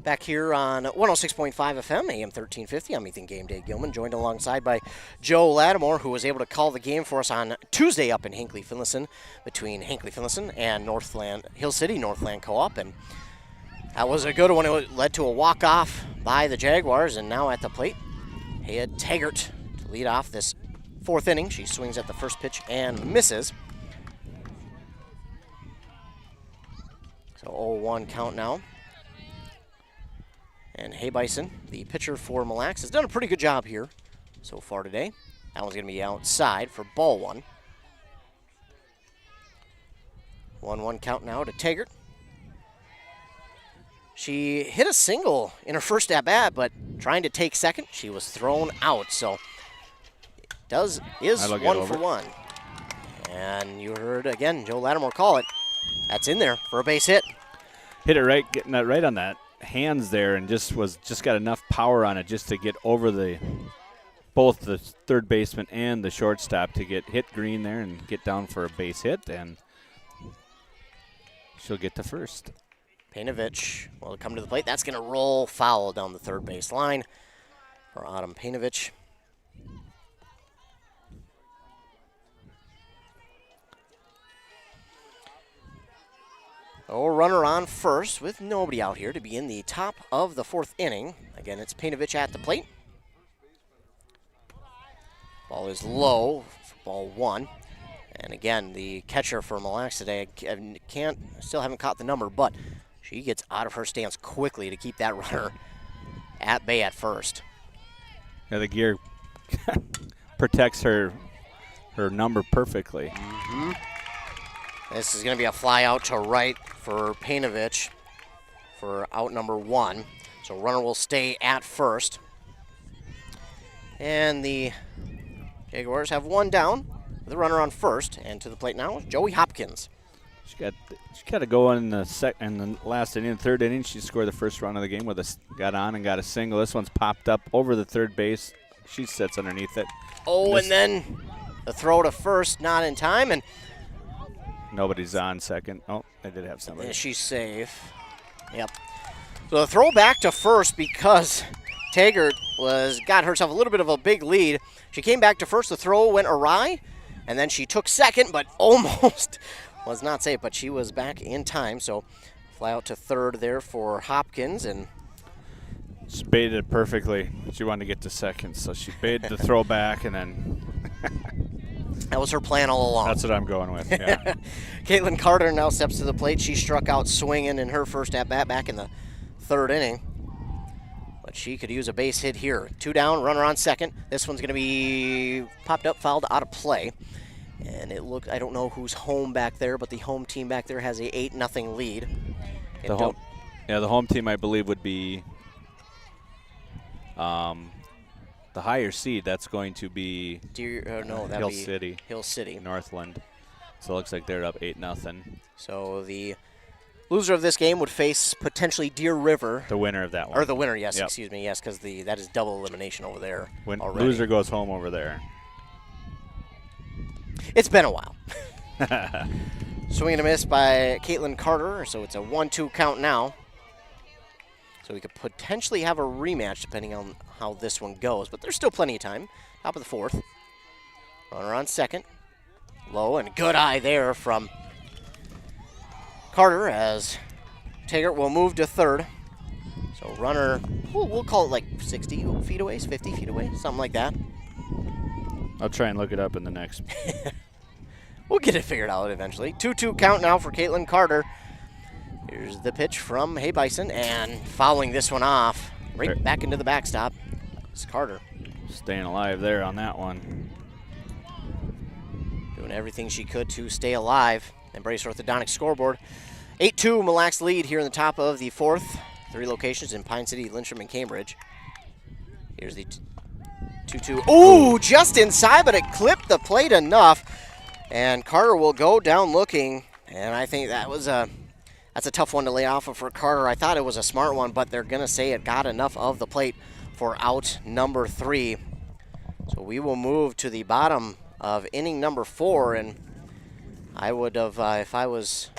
Back here on 106.5 FM, AM 1350. I'm Ethan Game Day Gilman, joined alongside by Joe Lattimore, who was able to call the game for us on Tuesday up in Hinckley-Finlayson between Hinckley-Finlayson and Hill City Northland Co-op. And that was a good one. It led to a walk-off by the Jaguars, and now at the plate, Haya Taggart to lead off this fourth inning. She swings at the first pitch and misses. So 0-1 count now. And Hay Bison, the pitcher for Mille, has done a pretty good job here so far today. That one's going to be outside for ball 1. 1-1 count now to Taggart. She hit a single in her first at-bat, but trying to take second, she was thrown out. So is 1 for 1. And you heard, again, Joe Lattimore call it. That's in there for a base hit. Hit it right, getting that right on that hands there, and just got enough power on it just to get over both the third baseman and the shortstop to get hit green there and get down for a base hit, and she'll get to first. Painovich will come to the plate. That's going to roll foul down the third base line for Adam Painovich. Oh, runner on first with nobody out here to begin the top of the fourth inning. Again, it's Painovich at the plate. Ball is low for ball one. And again, the catcher for Mille today, I still haven't caught the number, but she gets out of her stance quickly to keep that runner at bay at first. Yeah, the gear protects her number perfectly. Mm-hmm. This is going to be a fly out to right for Painovich for out number one. So runner will stay at first. And the Jaguars have one down with the runner on first. And to the plate now is Joey Hopkins. She got to go in the last inning, third inning. She scored the first run of the game got on and got a single. This one's popped up over the third base. She sits underneath it. Oh, and then the throw to first, not in time, and nobody's on second. Oh, they did have somebody. And she's safe. Yep. So the throw back to first because Taggart got herself a little bit of a big lead. She came back to first. The throw went awry, and then she took second, but almost was not safe. But she was back in time. So fly out to third there for Hopkins, and she baited it perfectly. She wanted to get to second, so she baited the throw back, and then that was her plan all along. That's what I'm going with, yeah. Caitlin Carter now steps to the plate. She struck out swinging in her first at-bat back in the third inning. But she could use a base hit here. Two down, runner on second. This one's going to be popped up, fouled out of play. And I don't know who's home back there, but the home team back there has a 8-0 lead. The home team, I believe, would be the higher seed. That's going to be Hill City. Hill City. Northland. So it looks like they're up 8-0. So the loser of this game would face potentially Deer River. The winner of that one. Or the winner, yes, yep. Excuse me, yes, because that is double elimination over there. Already. Loser goes home over there. It's been a while. Swing and a miss by Caitlin Carter, so it's a 1-2 count now. So we could potentially have a rematch depending on how this one goes, but there's still plenty of time. Top of the fourth. Runner on second. Low and good eye there from Carter as Taggart will move to third. So runner, we'll call it like 60 feet away, 50 feet away, something like that. I'll try and look it up in the next. We'll get it figured out eventually. 2-2 count now for Caitlin Carter. Here's the pitch from Hay Bison, and fouling this one off right back into the backstop. It's Carter. Staying alive there on that one. Doing everything she could to stay alive. Embrace orthodontic scoreboard. 8-2 Mille Lacs lead here in the top of the fourth. 3 locations in Pine City, Lyncham, and Cambridge. Here's the 2-2. Ooh, just inside, but it clipped the plate enough. And Carter will go down looking, and I think that's a tough one to lay off of for Carter. I thought it was a smart one, but they're going to say it got enough of the plate for out number 3. So we will move to the bottom of inning number 4, and I would have, if I was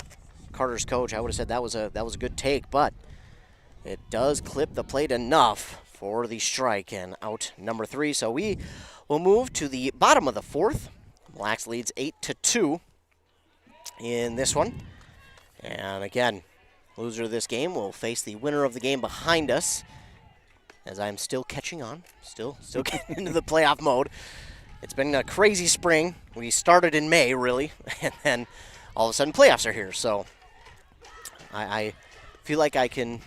Carter's coach, I would have said that was a good take, but it does clip the plate enough for the strike and out number 3. So we will move to the bottom of the 4th. Mille Lacs leads 8-2 in this one. And again, loser of this game will face the winner of the game behind us, as I'm still catching on, still getting into the playoff mode. It's been a crazy spring. We started in May, really, and then all of a sudden playoffs are here. So I feel like I can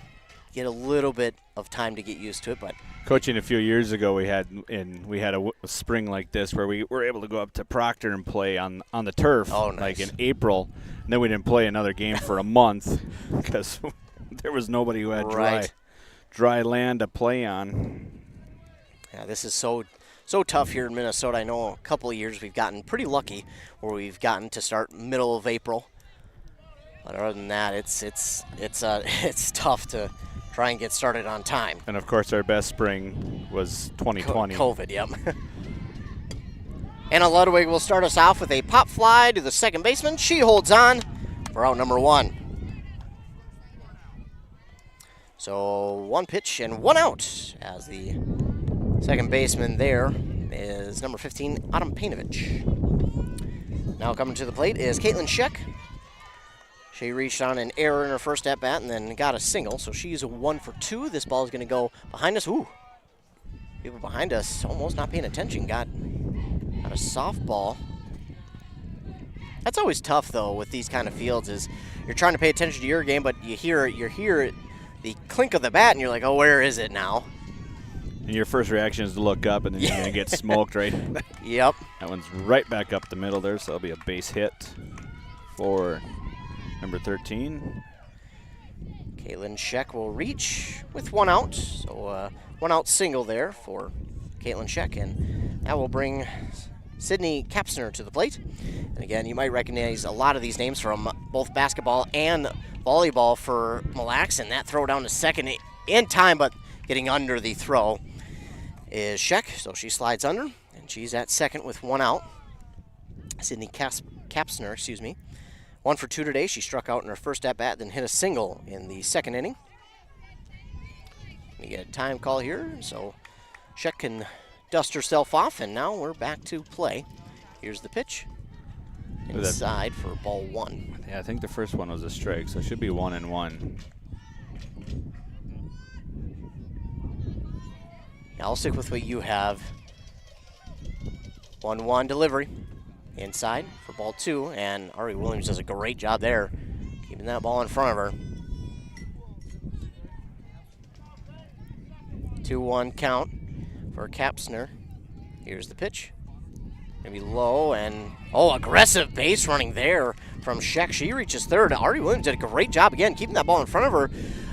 get a little bit of time to get used to it. But coaching a few years ago, we had a spring like this where we were able to go up to Proctor and play on the turf, like in April. And then we didn't play another game for a month because there was nobody who had dry land to play on. Yeah, this is so tough here in Minnesota. I know a couple of years we've gotten pretty lucky where we've gotten to start middle of April. But other than that, it's tough to try and get started on time. And of course, our best spring was 2020. COVID, yep. Anna Ludwig will start us off with a pop fly to the second baseman. She holds on for out number 1. So 1 pitch and 1 out as the second baseman there is number 15, Adam Painovich. Now coming to the plate is Caitlin Sheck. She reached on an error in her first at-bat and then got a single, so she's 1 for 2. This ball is going to go behind us. Ooh, people behind us almost not paying attention. Got a softball. That's always tough, though, with these kind of fields, is you're trying to pay attention to your game, but you hear the clink of the bat, and you're like, oh, where is it now? And your first reaction is to look up, and then you're going to get smoked, right? Yep. That one's right back up the middle there, so that'll be a base hit for number 13. Caitlin Sheck will reach with 1 out. So 1 out single there for Caitlin Sheck, and that will bring Sydney Kapsner to the plate. And again, you might recognize a lot of these names from both basketball and volleyball for Mille, and that throw down to second in time, but getting under the throw is Sheck, so she slides under, and she's at second with 1 out. Sydney Kapsner, excuse me. 1 for 2 today. She struck out in her first at-bat, then hit a single in the second inning. We get a time call here, so Sheck can dust herself off, and now we're back to play. Here's the pitch. Inside for ball 1. Yeah, I think the first one was a strike, so it should be 1-1. I'll stick with what you have. 1-1 delivery. Inside for ball 2, and Ari Williams does a great job there, keeping that ball in front of her. 2-1 count for Kapsner. Here's the pitch. Gonna be low, and aggressive base running there from Sheck. She reaches third. Ari Williams did a great job again keeping that ball in front of her,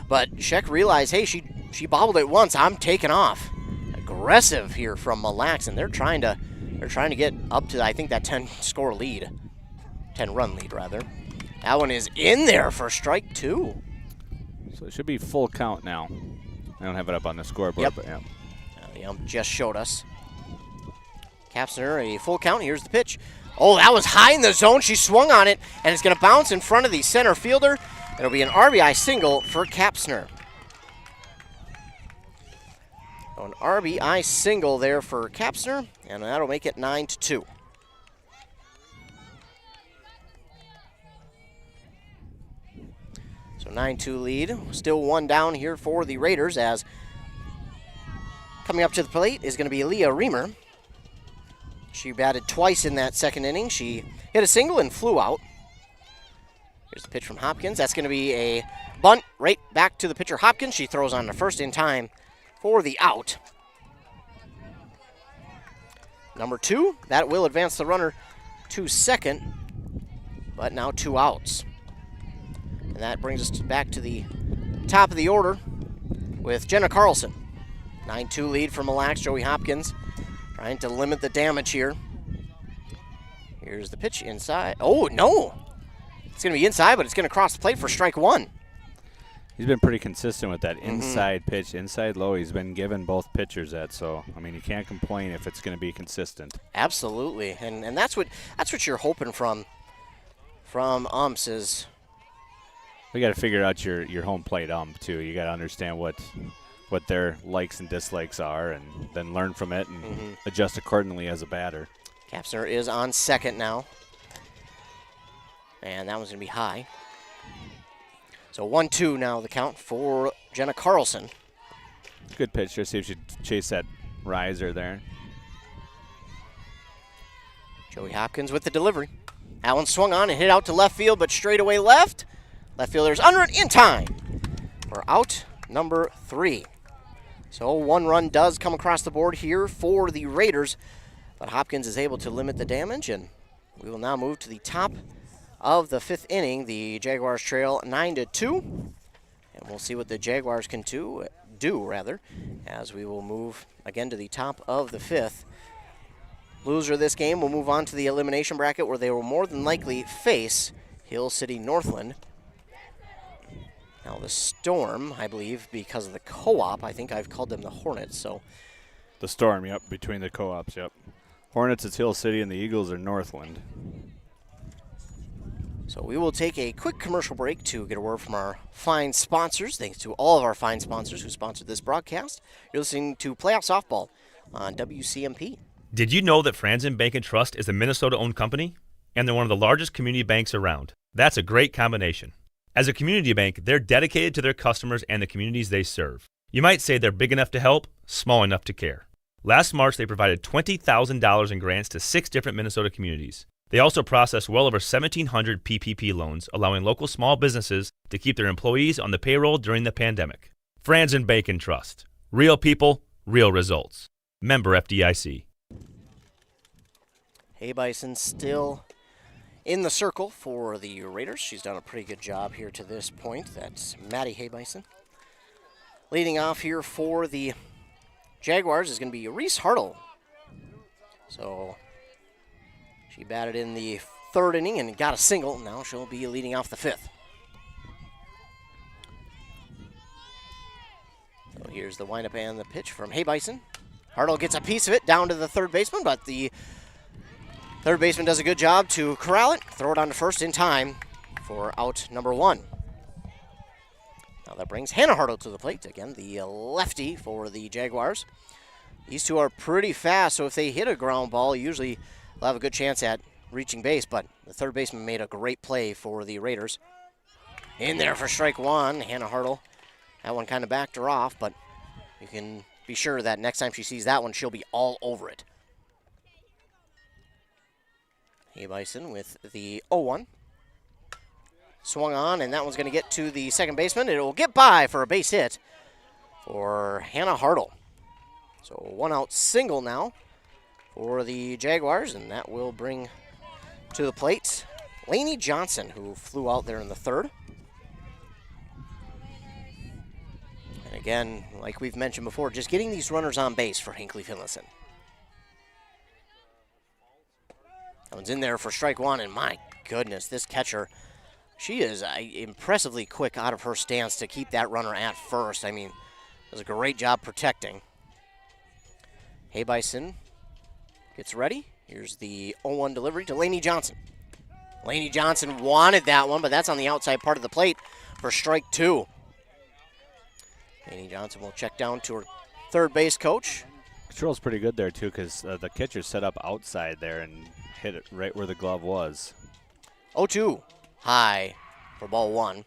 but Sheck realized, hey, she bobbled it once. I'm taking off. Aggressive here from Mille, and they're trying to get up to, I think, that 10-score lead. 10-run lead, rather. That one is in there for strike 2. So it should be full count now. I don't have it up on the scoreboard, Yep. but yeah. The ump just showed us. Kapsner, a full count. Here's the pitch. Oh, that was high in the zone. She swung on it, and it's going to bounce in front of the center fielder. It'll be an RBI single for Kapsner. So an RBI single there for Kapsner, and that'll make it 9-2. So 9-2 lead. Still 1 down here for the Raiders, as coming up to the plate is going to be Leah Reamer. She batted twice in that second inning. She hit a single and flew out. Here's the pitch from Hopkins. That's going to be a bunt right back to the pitcher Hopkins. She throws on the first in time for the out. Number 2, that will advance the runner to second, but now 2 outs. And that brings us back to the top of the order with Jenna Carlson. 9-2 lead for Mille. Joey Hopkins trying to limit the damage here. Here's the pitch inside. Oh, no. It's going to be inside, but it's going to cross the plate for strike 1. He's been pretty consistent with that inside pitch, inside low. He's been giving both pitchers that, so I mean you can't complain if it's going to be consistent. Absolutely, and that's what you're hoping from umps is. We got to figure out your home plate ump too. You got to understand what their likes and dislikes are, and then learn from it and adjust accordingly as a batter. Kapsner is on second now, and that one's going to be high. So 1-2 now the count for Jenna Carlson. Good pitch there. See if she chase that riser there. Joey Hopkins with the delivery. That one swung on and hit out to left field, but straight away left. Left fielder's under it in time. We're out number 3. So 1 run does come across the board here for the Raiders, but Hopkins is able to limit the damage, and we will now move to the top of the 5th inning. The Jaguars trail 9-2, and we'll see what the Jaguars can do as we will move again to the top of the 5th. Loser of this game will move on to the elimination bracket, where they will more than likely face Hill City Northland. Now the Storm, I believe, because of the co-op, I think I've called them the Hornets. So the Storm, yep, between the co-ops, yep. Hornets is Hill City, and the Eagles are Northland. So we will take a quick commercial break to get a word from our fine sponsors. Thanks to all of our fine sponsors who sponsored this broadcast. You're listening to Playoff Softball on WCMP. Did you know that Franzen Bank and Trust is a Minnesota-owned company? And they're one of the largest community banks around. That's a great combination. As a community bank, they're dedicated to their customers and the communities they serve. You might say they're big enough to help, small enough to care. Last March, they provided $20,000 in grants to 6 different Minnesota communities. They also processed well over 1,700 PPP loans, allowing local small businesses to keep their employees on the payroll during the pandemic. Franzen Bank and Trust. Real people, real results. Member FDIC. Hay-Bison still in the circle for the Raiders. She's done a pretty good job here to this point. That's Maddie Hay-Bison. Leading off here for the Jaguars is going to be Reese Hartle. So she batted in the 3rd inning and got a single. Now she'll be leading off the 5th. So here's the windup and the pitch from Hay-Bison. Hartle gets a piece of it down to the 3rd baseman, but the 3rd baseman does a good job to corral it, throw it on to 1st in time for out number 1. Now that brings Hannah Hartle to the plate. Again, the lefty for the Jaguars. These two are pretty fast, so if they hit a ground ball, usually they'll have a good chance at reaching base, but the 3rd baseman made a great play for the Raiders. In there for strike 1, Hannah Hartle. That one kind of backed her off, but you can be sure that next time she sees that one, she'll be all over it. Hay-Bison with the 0-1. Swung on, and that one's going to get to the 2nd baseman. It will get by for a base hit for Hannah Hartle. So 1-out single now for the Jaguars, and that will bring to the plate Lainey Johnson, who flew out there in the 3rd. And again, like we've mentioned before, just getting these runners on base for Hinckley-Finlayson. That one's in there for strike 1, and my goodness, this catcher, she is impressively quick out of her stance to keep that runner at 1st. I mean, does a great job protecting. Hay-Bison gets ready. Here's the 0-1 delivery to Lainey Johnson. Lainey Johnson wanted that one, but that's on the outside part of the plate for strike 2. Lainey Johnson will check down to her 3rd base coach. Control's pretty good there, too, because the catcher set up outside there and hit it right where the glove was. 0-2 high for ball 1.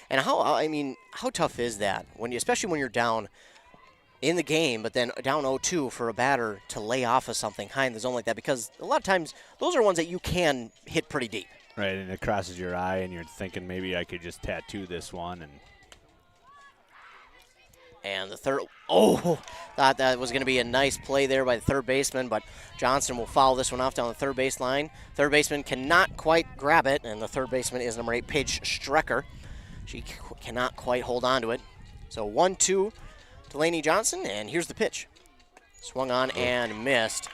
And how tough is that, especially when you're down in the game, but then down 0-2 for a batter to lay off of something high in the zone like that, because a lot of times those are ones that you can hit pretty deep. Right, and it crosses your eye, and you're thinking maybe I could just tattoo this one. And the 3rd, thought that was going to be a nice play there by the 3rd baseman, but Johnson will foul this one off down the 3rd base line. 3rd baseman cannot quite grab it, and the 3rd baseman is number 8, Paige Strecker. She cannot quite hold on to it. So 1-2 to Lainey Johnson, and here's the pitch. Swung on and missed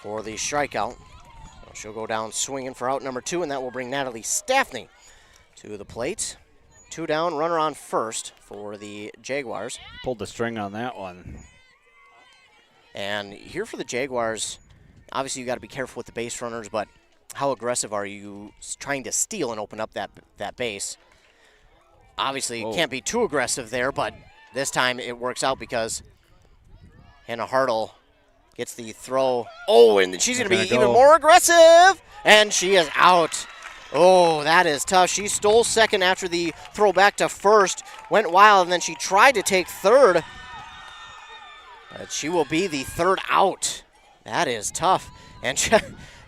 for the strikeout. So she'll go down swinging for out number 2, and that will bring Natalie Staffney to the plate. 2 down, runner on 1st for the Jaguars. Pulled the string on that one. And here for the Jaguars, obviously you got to be careful with the base runners, but how aggressive are you trying to steal and open up that base? Obviously, you can't be too aggressive there, but this time it works out because Hannah Hartle gets the throw. Oh, and she's going to be even more aggressive, and she is out. Oh, that is tough. She stole 2nd after the throw back to 1st, went wild, and then she tried to take 3rd. But she will be the 3rd out. That is tough. And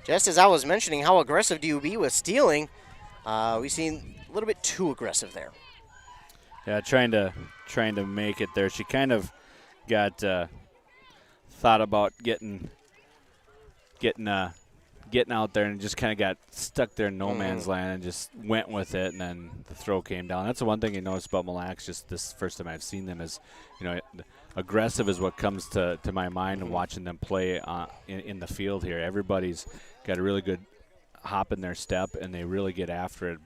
just as I was mentioning, how aggressive do you be with stealing? We've seen a little bit too aggressive there. Yeah, trying to make it there. She kind of got thought about getting out there and just kind of got stuck there in no man's land and just went with it, and then the throw came down. That's the one thing you notice about Mille just this first time I've seen them is, aggressive is what comes to my mind and watching them play in the field here. Everybody's got a really good hop in their step, and they really get after it,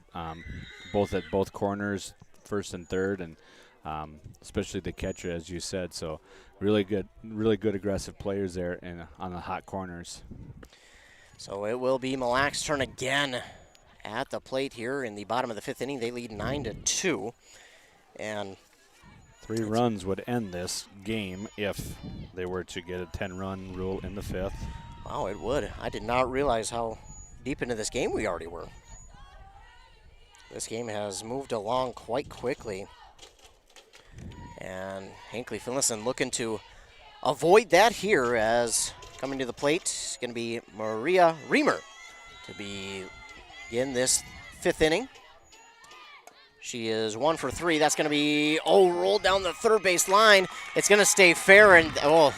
both at both corners, 1st and 3rd, and especially the catcher, as you said. So really good aggressive players there on the hot corners. So it will be Mille Lacs' turn again at the plate here in the bottom of the 5th inning. They lead 9-2. And 3 runs would end this game if they were to get a 10-run rule in the 5th. wow, it would. I did not realize how deep into this game we already were. This game has moved along quite quickly. And Hinckley-Finlayson looking to avoid that here, as coming to the plate is going to be Maria Reamer to begin this 5th inning. She is 1 for 3. That's going to be, rolled down the third base line. It's going to stay fair, and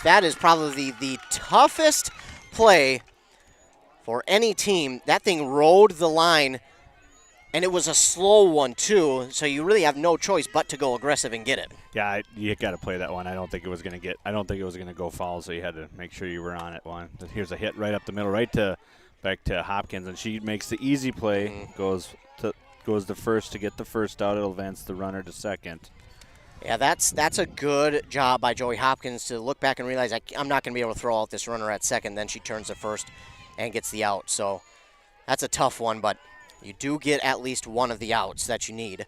that is probably the toughest play for any team. That thing rode the line, and it was a slow one too, so you really have no choice but to go aggressive and get it. Yeah, you got to play that one. I don't think it was going to go foul, so you had to make sure you were on it. One. Here's a hit right up the middle, back to Hopkins, and she makes the easy play. Goes to first to get the first out. It'll advance the runner to second. Yeah, that's a good job by Joey Hopkins to look back and realize I'm not going to be able to throw out this runner at second. Then she turns to first and gets the out. So that's a tough one, but you do get at least one of the outs that you need.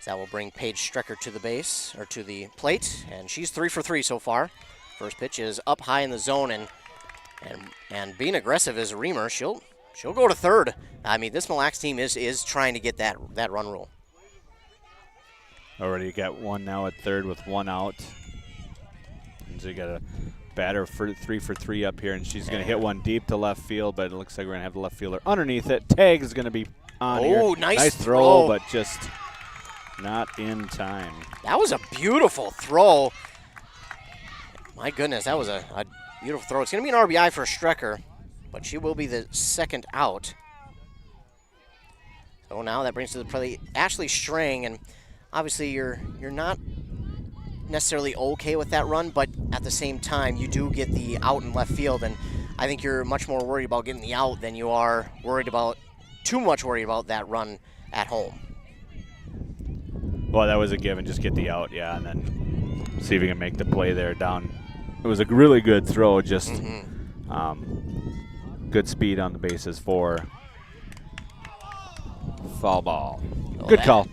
That will bring Paige Strecker to the base, or to the plate, and she's 3 for 3 so far. First pitch is up high in the zone, and being aggressive as a Reamer, she'll go to third. I mean, this Mille Lacs team is trying to get that run rule. Already got one now at third with 1 out. And so you got a batter for 3 for 3 up here, and she's going to hit one deep to left field, but it looks like we're going to have the left fielder underneath it. Tag is going to be on here. Oh, nice throw, but just not in time. That was a beautiful throw. My goodness, that was a beautiful throw. It's going to be an RBI for Strecker, but she will be the second out. So now that brings to the plate Ashley Strang, and obviously you're not necessarily okay with that run, but at the same time you do get the out in left field, and I think you're much more worried about getting the out than you are too much worried about that run at home. Well, that was a given. Just get the out, yeah, and then see if you can make the play there down. It was a really good throw, just good speed on the bases for foul ball. Good call.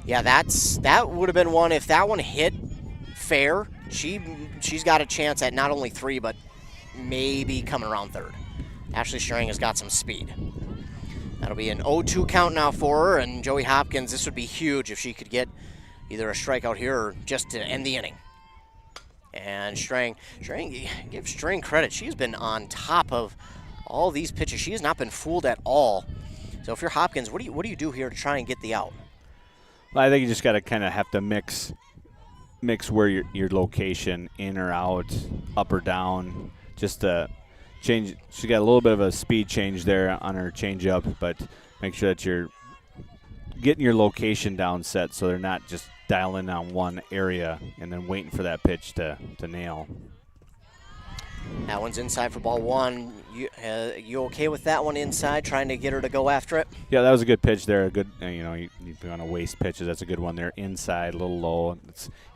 Yeah, that would have been one. If that one hit fair, she's got a chance at not only 3, but maybe coming around third. Ashley Strang has got some speed. That'll be an 0-2 count now for her, and Joey Hopkins, this would be huge if she could get either a strikeout here or just to end the inning. And Strang, give Strang credit. She's been on top of all these pitches. She has not been fooled at all. So if you're Hopkins, what do you do here to try and get the out? Well, I think you just got to kind of have to mix where your location, in or out, up or down, just to change. She got a little bit of a speed change there on her changeup, but make sure that you're getting your location down set so they're not just dialing on one area and then waiting for that pitch to nail. That one's inside for ball 1. You okay with that one inside, trying to get her to go after it? Yeah, that was a good pitch there. A good, you want to waste pitches. That's a good one there. Inside, a little low.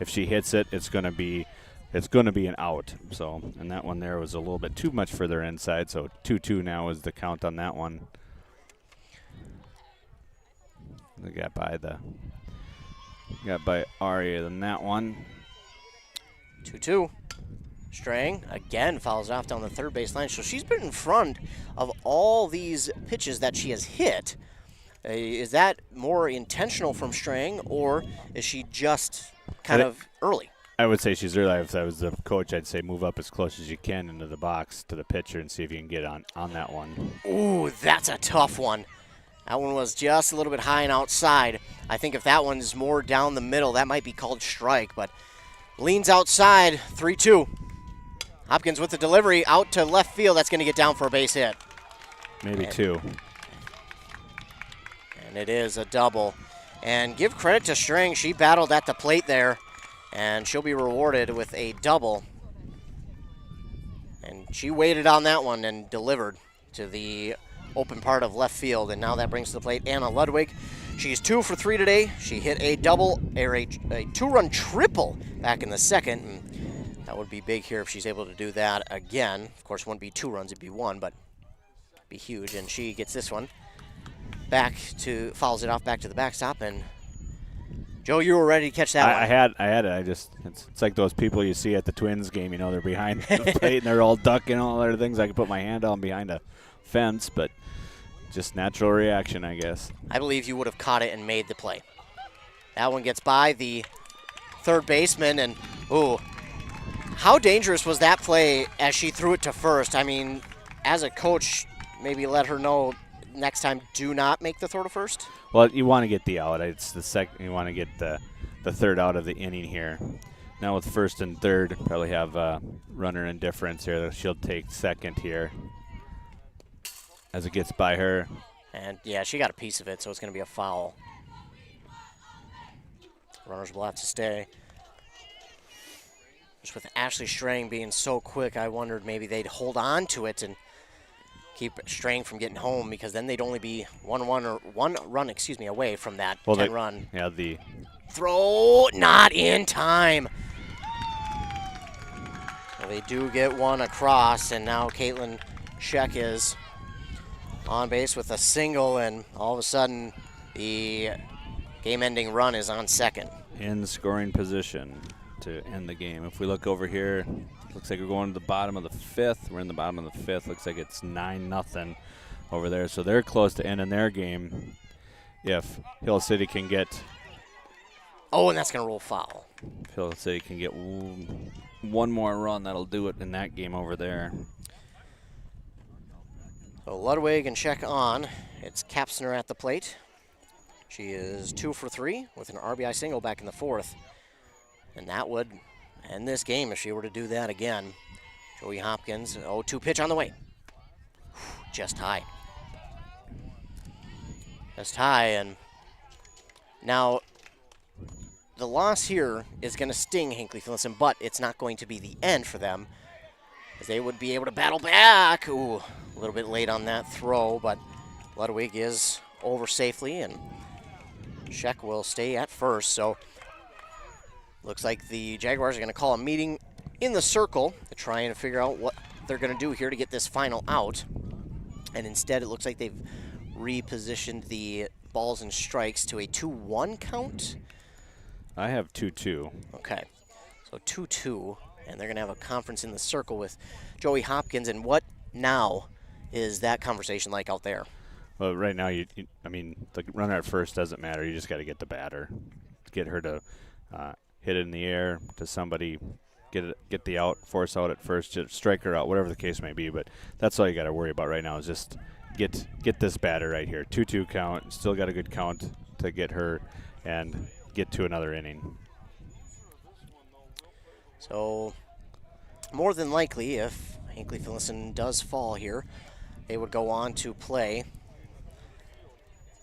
If she hits it, it's going to be an out. So, and that one there was a little bit too much further inside. So 2-2 now is the count on that one. They got by Aria than that one. 2-2. Strang again fouls off down the third base line. So she's been in front of all these pitches that she has hit. Is that more intentional from Strang, or is she just kind of early? I would say she's early. If I was the coach, I'd say move up as close as you can into the box to the pitcher and see if you can get on that one. Ooh, that's a tough one. That one was just a little bit high and outside. I think if that one's more down the middle, that might be called strike, but leans outside, 3-2. Hopkins with the delivery out to left field. That's going to get down for a base hit. Maybe 2. And it is a double. And give credit to Strang. She battled at the plate there, and she'll be rewarded with a double. And she waited on that one and delivered to the open part of left field. And now that brings to the plate Anna Ludwig. She's 2 for 3 today. She hit a double, a 2-run triple back in the second. And that would be big here if she's able to do that again. Of course, it wouldn't be 2 runs, it'd be 1, but it'd be huge. And she gets this one. fouls it off back to the backstop, and Joe, you were ready to catch that one. I had it. It's like those people you see at the Twins game. You know, they're behind the plate and they're all ducking all other things. I can put my hand on behind a fence, but just natural reaction, I guess. I believe you would have caught it and made the play. That one gets by the third baseman, and ooh, how dangerous was that play as she threw it to first? I mean, as a coach, maybe let her know next time, do not make the throw to first. Well, you want to get the out. It's the second. You want to get the third out of the inning here. Now with first and third, probably have runner in difference here. She'll take second here as it gets by her. And yeah, she got a piece of it, so it's going to be a foul. Runners will have to stay. Just with Ashley Strang being so quick, I wondered maybe they'd hold on to it and keep Strang from getting home, because then they'd only be one run away from that 10-run. Yeah, the throw not in time. So they do get one across, and now Caitlin Scheck is on base with a single, and all of a sudden the game-ending run is on second. in scoring position to end the game. If we look over here, looks like we're going to the bottom of the fifth. We're in the bottom of the fifth. Looks like it's 9-0 over there. So they're close to ending their game if Hill City can get. Oh, and that's going to roll foul. If Hill City can get one more run, that'll do it in that game over there. So Ludwig and check on. It's Kapsner at the plate. She is 2 for 3 with an RBI single back in the fourth. And that would end this game if she were to do that again. Joey Hopkins, 0-2 pitch on the way. Just high. Just high, and now the loss here is going to sting Hinckley-Finlayson, but it's not going to be the end for them, as they would be able to battle back. Ooh, a little bit late on that throw, but Ludwig is over safely, and Scheck will stay at first. So looks like the Jaguars are going to call a meeting in the circle to try and figure out what they're going to do here to get this final out. And instead, it looks like they've repositioned the balls and strikes to a 2-1 count. I have 2-2. Okay, so 2-2, and they're going to have a conference in the circle with Joey Hopkins. And what now is that conversation like out there? Well, right now, I mean, the runner at first doesn't matter. You just got to get the batter, get her to hit it in the air to somebody, get the out, force out at first, just strike her out, whatever the case may be. But that's all you got to worry about right now is just get this batter right here. 2-2 count. Still got a good count to get her and get to another inning. So more than likely, if Hinckley-Finlayson does fall here, they would go on to play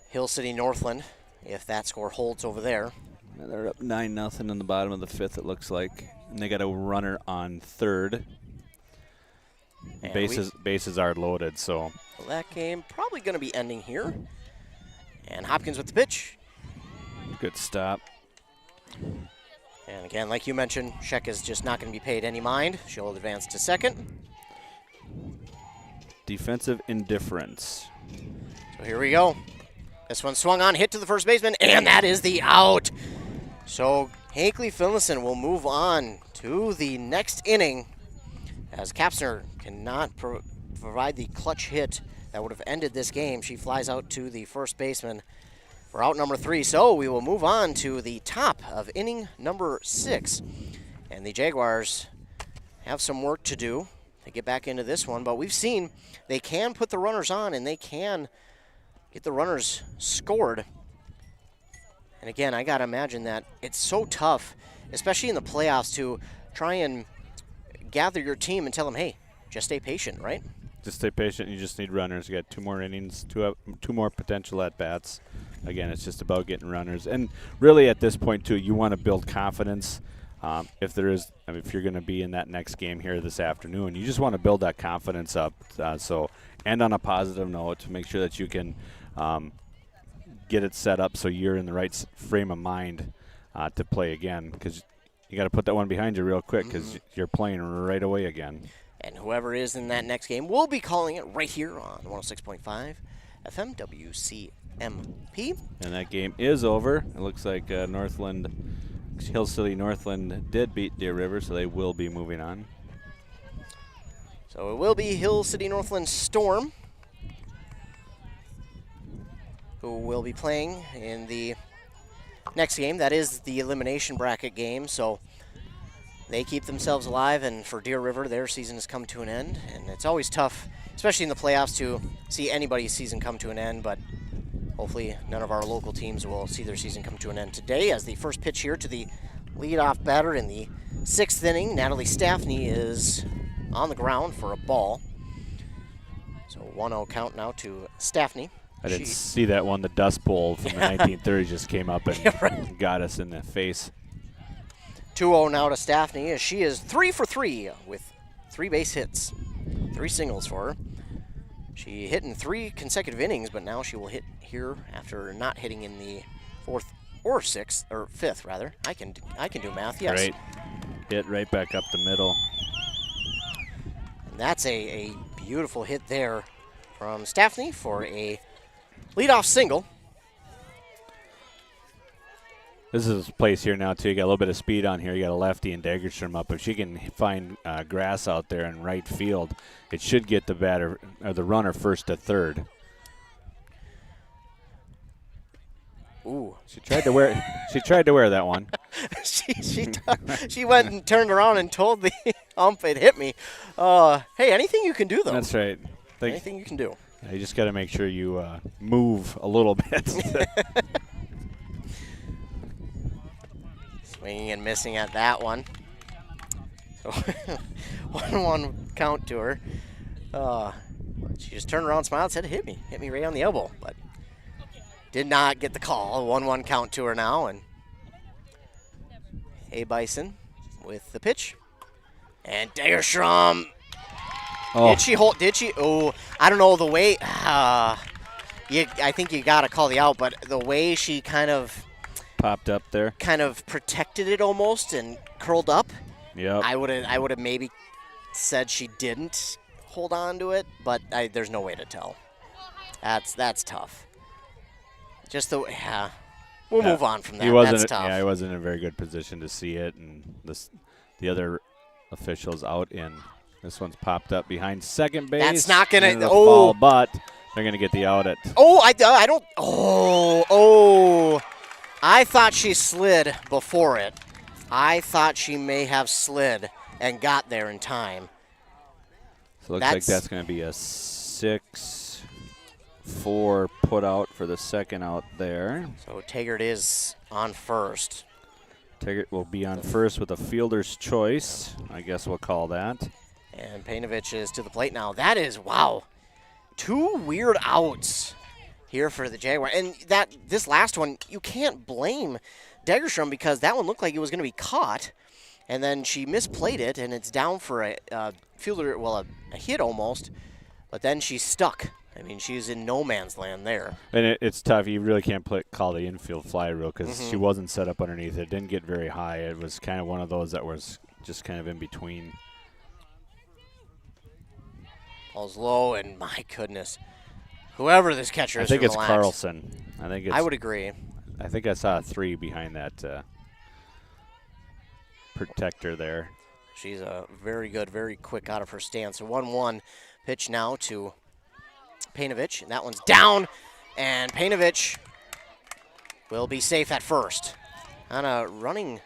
Hill City Northland if that score holds over there. And they're up 9-0 in the bottom of the fifth, it looks like. And they got a runner on third. And bases are loaded, so. Well, that game probably going to be ending here. And Hopkins with the pitch. Good stop. And again, like you mentioned, Scheck is just not going to be paid any mind. She'll advance to second. Defensive indifference. So here we go. This one swung on, hit to the first baseman, and that is the out. So Hinckley-Finlayson will move on to the next inning as Kapsner cannot provide the clutch hit that would have ended this game. She flies out to the first baseman for out number 3. So we will move on to the top of inning number 6. And the Jaguars have some work to do to get back into this one. But we've seen they can put the runners on and they can get the runners scored. And again, I got to imagine that it's so tough, especially in the playoffs, to try and gather your team and tell them, hey, just stay patient, right? Just stay patient. You just need runners. You got 2 more innings, two more potential at-bats. Again, it's just about getting runners. And really at this point, too, you want to build confidence. If you're going to be in that next game here this afternoon, you just want to build that confidence up. So end on a positive note to make sure that you can get it set up so you're in the right frame of mind to play again, because you got to put that one behind you real quick because you're playing right away again. And whoever is in that next game, we'll be calling it right here on 106.5 FM WCMP. And that game is over. It looks like Hill City Northland did beat Deer River, so they will be moving on. So it will be Hill City Northland Storm who will be playing in the next game. That is the elimination bracket game, so they keep themselves alive, and for Deer River, their season has come to an end. And it's always tough, especially in the playoffs, to see anybody's season come to an end, but hopefully none of our local teams will see their season come to an end today, as the first pitch here to the leadoff batter in the 6th inning. Natalie Staffney is on the ground for a ball. So 1-0 count now to Staffney. I didn't see that one. The Dust Bowl from the 1930s just came up and got us in the face. 2-0 now to Staffney, as she is 3 for 3 with 3 base hits, 3 singles for her. She hit in 3 consecutive innings, but now she will hit here after not hitting in the 4th or 6th, or 5th rather. I can do math, yes. Great. Hit right back up the middle. And that's a beautiful hit there from Staffney for a leadoff single. This is a place here now, too. You got a little bit of speed on here. You got a lefty and Dagerstrom up. If she can find grass out there in right field, it should get the batter or the runner first to third. Ooh. She tried to wear that one. she went and turned around and told the ump it hit me. Hey, anything you can do, though. That's right. Anything you can do. You just got to make sure you move a little bit. Swinging and missing at that one. So 1-1 count to her. She just turned around, smiled, said, hit me right on the elbow, but did not get the call. 1-1 count to her now, and A. Bison with the pitch. And Dagerstrom. Oh. Did she hold? Did she? Oh, I don't know the way. I think you got to call the out, but the way she kind of popped up there, kind of protected it almost and curled up. Yeah. I would have maybe said she didn't hold on to it, but there's no way to tell. That's tough. Just the we'll move on from that. That's tough. Yeah, he wasn't in a very good position to see it, and the other officials out in. This one's popped up behind second base. That's not gonna. Foul, but they're gonna get the out at. Oh, I don't. Oh. I thought she slid before it. I thought she may have slid and got there in time. So it looks like that's going to be a 6-4 put out for the second out there. So Taggart is on first. Taggart will be on first with a fielder's choice, I guess we'll call that. And Painovich is to the plate now. That is, wow, 2 weird outs here for the Jaguar. And this last one, you can't blame Dagerstrom because that one looked like it was going to be caught. And then she misplayed it, and it's down for a fielder, well, a hit almost. But then she's stuck. I mean, she's in no man's land there. And it's tough. You really can't call the infield fly rule because she wasn't set up underneath it. Didn't get very high. It was kind of one of those that was just kind of in between. Ball's low, and my goodness. Whoever this catcher is, I think it's Mille. Carlson. I would agree. I think I saw a 3 behind that protector there. She's a very good, very quick out of her stance. So 1-1 pitch now to Painovich, and that one's down, and Painovich will be safe at first. On a running,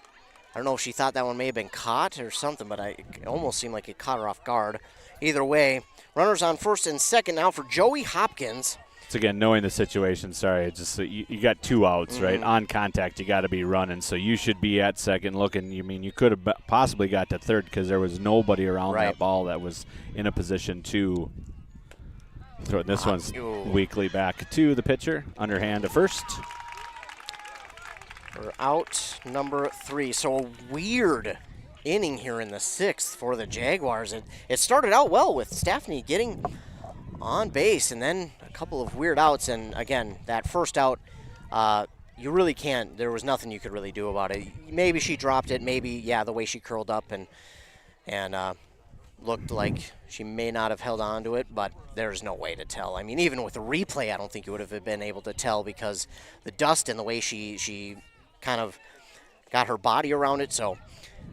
I don't know if she thought that one may have been caught or something, but it almost seemed like it caught her off guard. Either way, runners on first and second now for Joey Hopkins. It's again, knowing the situation, sorry, it's just you got 2 outs, right? On contact, you got to be running, so you should be at second looking. You could have possibly got to third because there was nobody around that ball that was in a position to throw. This one's weakly back to the pitcher, underhand to first. We're out number 3, so a weird inning here in the 6th for the Jaguars. It started out well with Staffney getting on base, and then a couple of weird outs. And again, that first out, you really can't. There was nothing you could really do about it. Maybe she dropped it. Maybe the way she curled up and looked like she may not have held on to it, but there's no way to tell. I mean, even with the replay, I don't think you would have been able to tell because the dust and the way she kind of got her body around it. So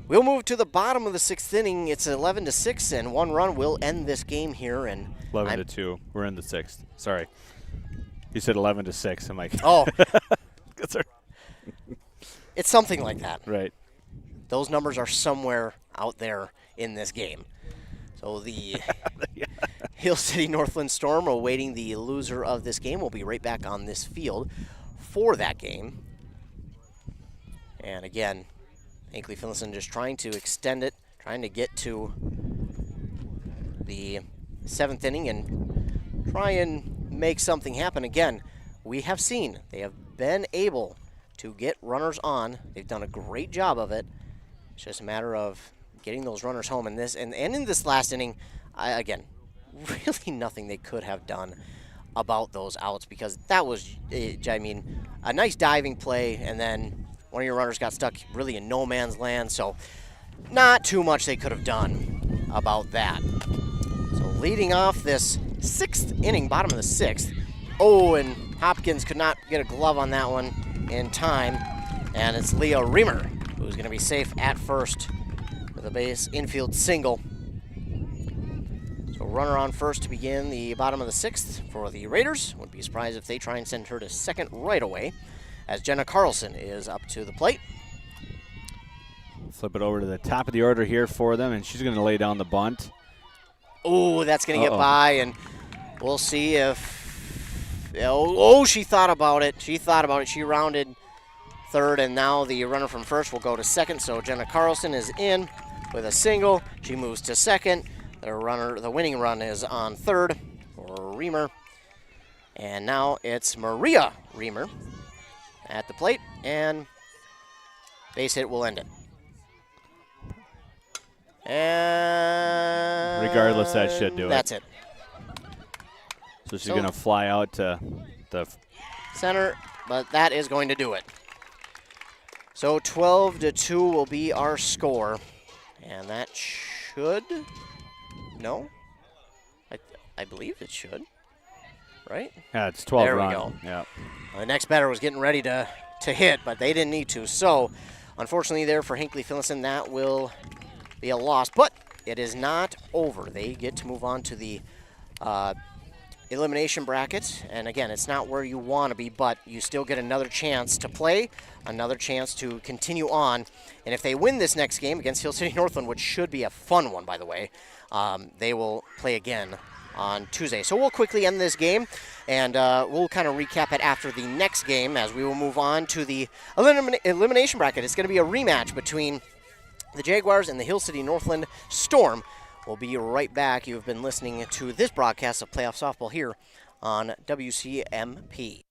we'll move to the bottom of the 6th inning. It's 11-6, and 1 run will end this game here. And 11-2. We're in the 6th. Sorry. You said 11-6. I'm like, oh, sorry. It's something like that. Right. Those numbers are somewhere out there in this game. So the Hill City Northland Storm awaiting the loser of this game. Will be right back on this field for that game. And again, Hinckley-Finlayson just trying to extend it, trying to get to the 7th inning and try and make something happen. Again, we have seen they have been able to get runners on. They've done a great job of it. It's just a matter of getting those runners home in this. And in this last inning, again, really nothing they could have done about those outs because that was, I mean, a nice diving play, and then one of your runners got stuck really in no man's land, so not too much they could have done about that. So leading off this 6th inning, bottom of the 6th. Oh, and Hopkins could not get a glove on that one in time, and it's Leah Reamer who's going to be safe at first with a base infield single. So runner on first to begin the bottom of the 6th for the Raiders. Wouldn't be surprised if they try and send her to second right away, as Jenna Carlson is up to the plate. Flip it over to the top of the order here for them, and she's going to lay down the bunt. Oh, that's going to get by, and we'll see if... Oh, she thought about it. She thought about it. She rounded third, and now the runner from first will go to second. So Jenna Carlson is in with a single. She moves to second. The winning run is on third for Reamer. And now it's Maria Reamer at the plate, and base hit will end it. And regardless, that should do it. That's it. So she's going to fly out to the center, but that is going to do it. So 12-2 will be our score, and that should, no, I believe it should, right? Yeah, it's 12 there run. We go. Yeah. Well, the next batter was getting ready to hit, but they didn't need to. So unfortunately there for Hinckley-Finlayson, that will be a loss, but it is not over. They get to move on to the elimination bracket, and again, it's not where you want to be, but you still get another chance to play, another chance to continue on, and if they win this next game against Hill City Northland, which should be a fun one, by the way, they will play again on Tuesday. So we'll quickly end this game, and we'll kind of recap it after the next game as we will move on to the elimination bracket. It's going to be a rematch between the Jaguars and the Hill City Northland Storm. We'll be right back. You've been listening to this broadcast of Playoff Softball here on WCMP.